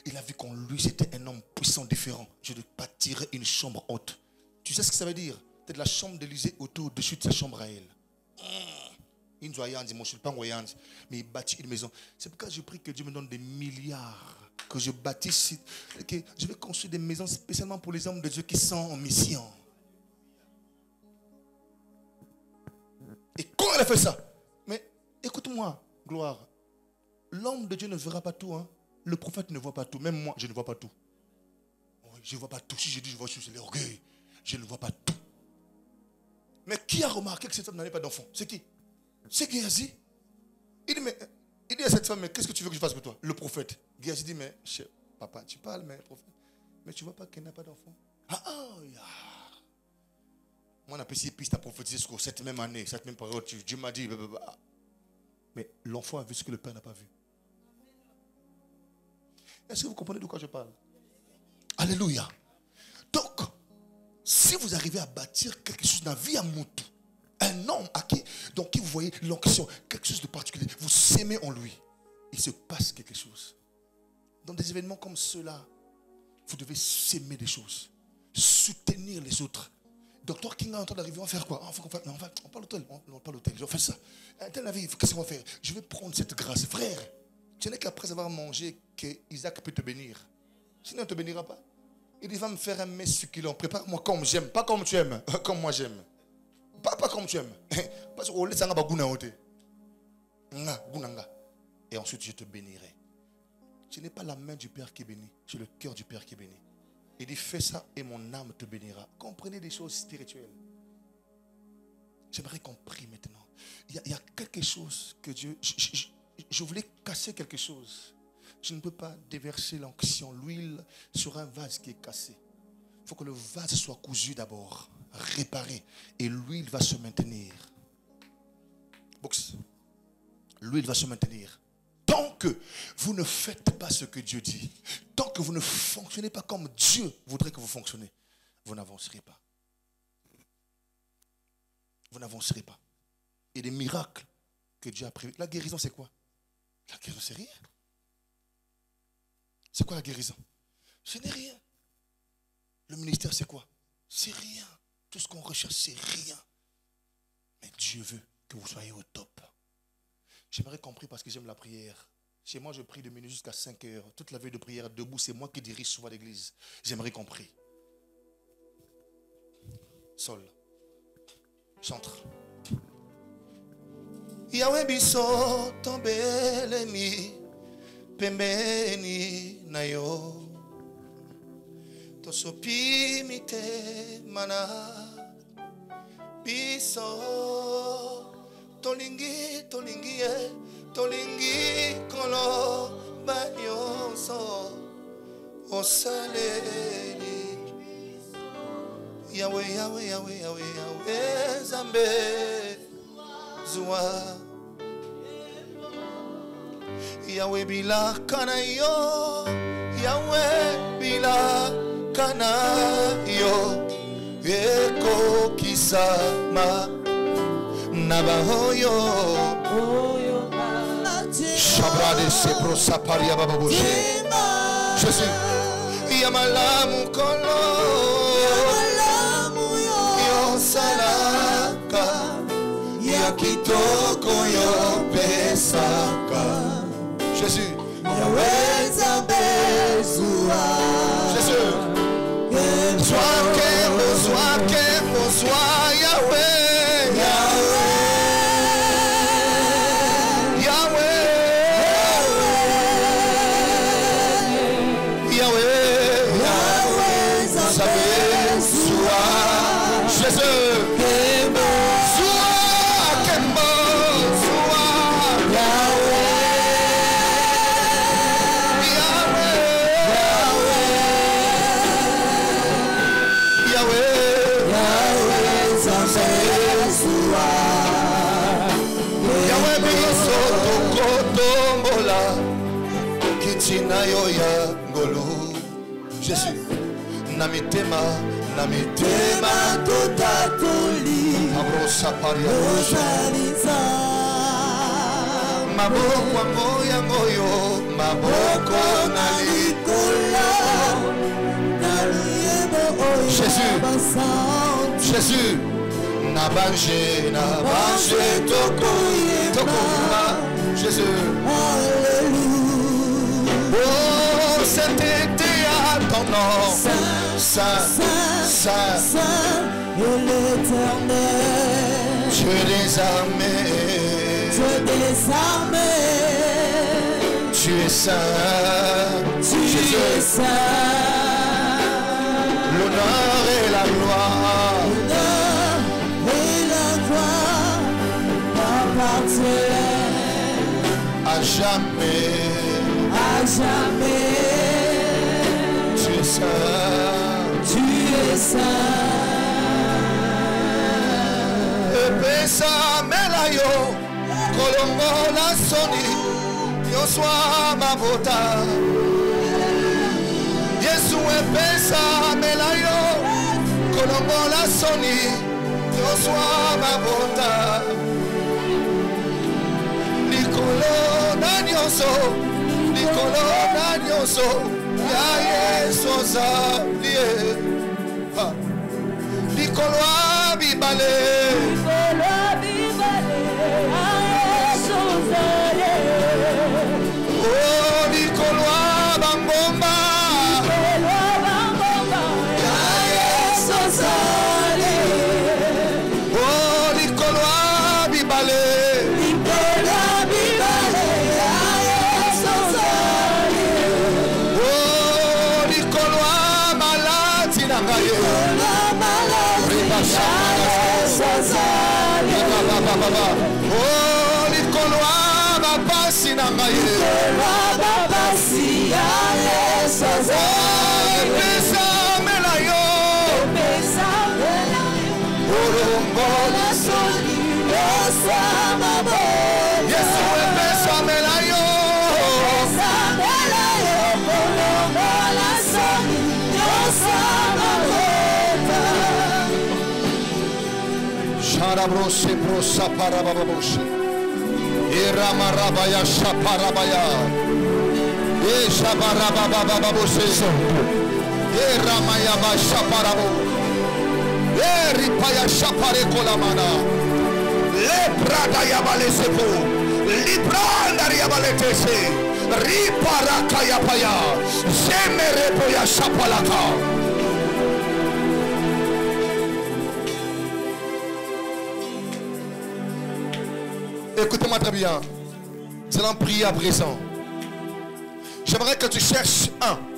Il a vu qu'en lui, c'était un homme puissant, différent. Je ne bâtirai une chambre haute. Tu sais ce que ça veut dire? C'est de la chambre d'Élysée au-dessus de sa chambre à elle. Il nous a dit, moi je ne suis pas voyant, mais il bâtit une maison. C'est pourquoi je prie que Dieu me donne des milliards. Que je bâtisse, que je vais construire des maisons spécialement pour les hommes de Dieu qui sont en mission. Et quand elle a fait ça, mais écoute-moi, gloire, l'homme de Dieu ne verra pas tout. Hein. Le prophète ne voit pas tout. Même moi, je ne vois pas tout. Oui, je ne vois pas tout. Si je dis je vois tout, c'est l'orgueil. Je ne vois pas tout. Mais qui a remarqué que cette femme n'avait pas d'enfant? C'est qui? C'est Géasi. Il dit à cette femme, mais qu'est-ce que tu veux que je fasse pour toi? Le prophète. Géasi dit, mais papa, tu parles, mais prophète. Mais tu ne vois pas qu'elle n'a pas d'enfant? Moi, on a passé piste à prophétiser sur cette même année, cette même période. Dieu m'a dit, mais l'enfant a vu ce que le père n'a pas vu. Est-ce que vous comprenez de quoi je parle? Alléluia. Donc, si vous arrivez à bâtir quelque chose dans la vie à Moutou, un homme à qui, donc qui vous voyez l'onction, quelque chose de particulier, vous s'aimez en lui, il se passe quelque chose. Dans des événements comme ceux-là, vous devez s'aimer des choses. Soutenir les autres. Docteur King est en train d'arriver, on va faire quoi? On parle l'hôtel. On parle l'hôtel. Je vais faire ça. Qu'est-ce qu'on va faire? Je vais prendre cette grâce. Frère, ce n'est qu'après avoir mangé que Isaac peut te bénir. Sinon, il ne te bénira pas. Il dit, va me faire un mets succulent. Prépare-moi comme j'aime. Pas comme tu aimes. Comme moi j'aime. Pas comme tu aimes. Parce que ça n'a pas goûté. Et ensuite, je te bénirai. Ce n'est pas la main du Père qui bénit. C'est le cœur du Père qui bénit. Il dit, fais ça et mon âme te bénira. Comprenez des choses spirituelles. J'aimerais qu'on prie maintenant. Il y a quelque chose que Dieu... Je voulais casser quelque chose. Je ne peux pas déverser l'onction, l'huile sur un vase qui est cassé. Il faut que le vase soit cousu d'abord, réparé. Et l'huile va se maintenir. Box. L'huile va se maintenir. Tant que vous ne faites pas ce que Dieu dit, tant que vous ne fonctionnez pas comme Dieu voudrait que vous fonctionnez, vous n'avancerez pas. Vous n'avancerez pas. Et les miracles que Dieu a prévus. La guérison, c'est quoi? La guérison, c'est rien. C'est quoi la guérison? Ce n'est rien. Le ministère, c'est quoi? C'est rien. Tout ce qu'on recherche, c'est rien. Mais Dieu veut que vous soyez au top. J'aimerais compris parce que j'aime la prière. Chez moi, je prie de minuit jusqu'à 5 heures. Toute la veille de prière debout, c'est moi qui dirige souvent l'église. J'aimerais compris. Sol. Chantre. Yahweh biso tombelemi pembeni na yo tosopi mite mana biso tolingi kolo banyoso osaleli Yahweh Zambe Zua Yahweh bila kana yo Yahweh bila kana yo Eko kisama Nabahoyo Shabrade sepro saparia bababoshe Jésus Yamalamu kolo Yo salaka Yakitoko yo pesaka Jésus Yahweh Zambezua Jésus Sois Yahweh Jésus, namitema tutatuli Rosaliza Maboko moyo Maboko nalikula Jésus Nabanje tokoyema Jésus Alléluia Oh sainteté à ton nom Saint et l'éternel Dieu des armées Tu es saint L'honneur et la gloire t'appartiennent à jamais Tu es saint Epesa melayo Kolongo la soni Yoswa mabota Yesu epesa melayo Kolongo la soni Yoswa mabota Nikolo na nyonso Ya Yesu ozalie. Likoloa bibale. Oh, likoloa bangomba. Ya Yesu ozalie. Oh, likoloa bibale. Oh, likoloa bapasi na ngai. Epesa mela yo. Olongola Yesu epesa mela yo. Sharabrose brosa parababoshe. Iramarabaya shaparabaya. Eshabarababababose. Iramaya bashaparabo. Eripaya shaparekolamana. Lebrada yabalesepo. Libranda yabaletese. Riparaka yapaya. Semerepo ya shapalaka. Écoutez-moi très bien. Nous allons prier à présent. J'aimerais que tu cherches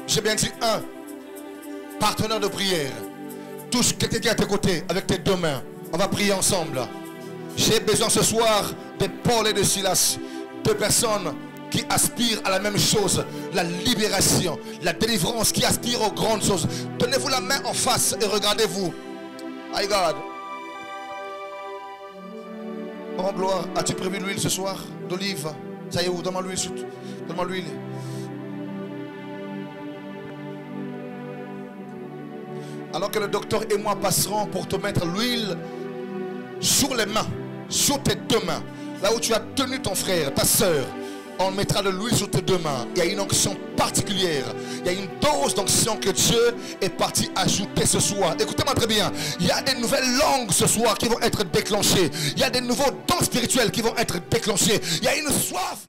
j'ai bien dit un partenaire de prière. Touche quelqu'un qui est à tes côtés avec tes deux mains. On va prier ensemble. J'ai besoin ce soir de Paul et de Silas, deux personnes qui aspirent à la même chose, la libération, la délivrance, qui aspirent aux grandes choses. Donnez-vous la main en face et regardez-vous. I God. Oh gloire, as-tu prévu l'huile ce soir d'olive? Ça y est où? Donne-moi l'huile. Donne-moi l'huile. Alors que le docteur et moi passerons pour te mettre l'huile sur les mains, sur tes deux mains, là où tu as tenu ton frère, ta soeur, on mettra de l'huile sur tes deux mains. Il y a une onction particulière. Il y a une dose d'onction que Dieu est parti ajouter ce soir. Écoutez-moi très bien. Il y a des nouvelles langues ce soir qui vont être déclenchées. Il y a des nouveaux dons spirituels qui vont être déclenchés. Il y a une soif.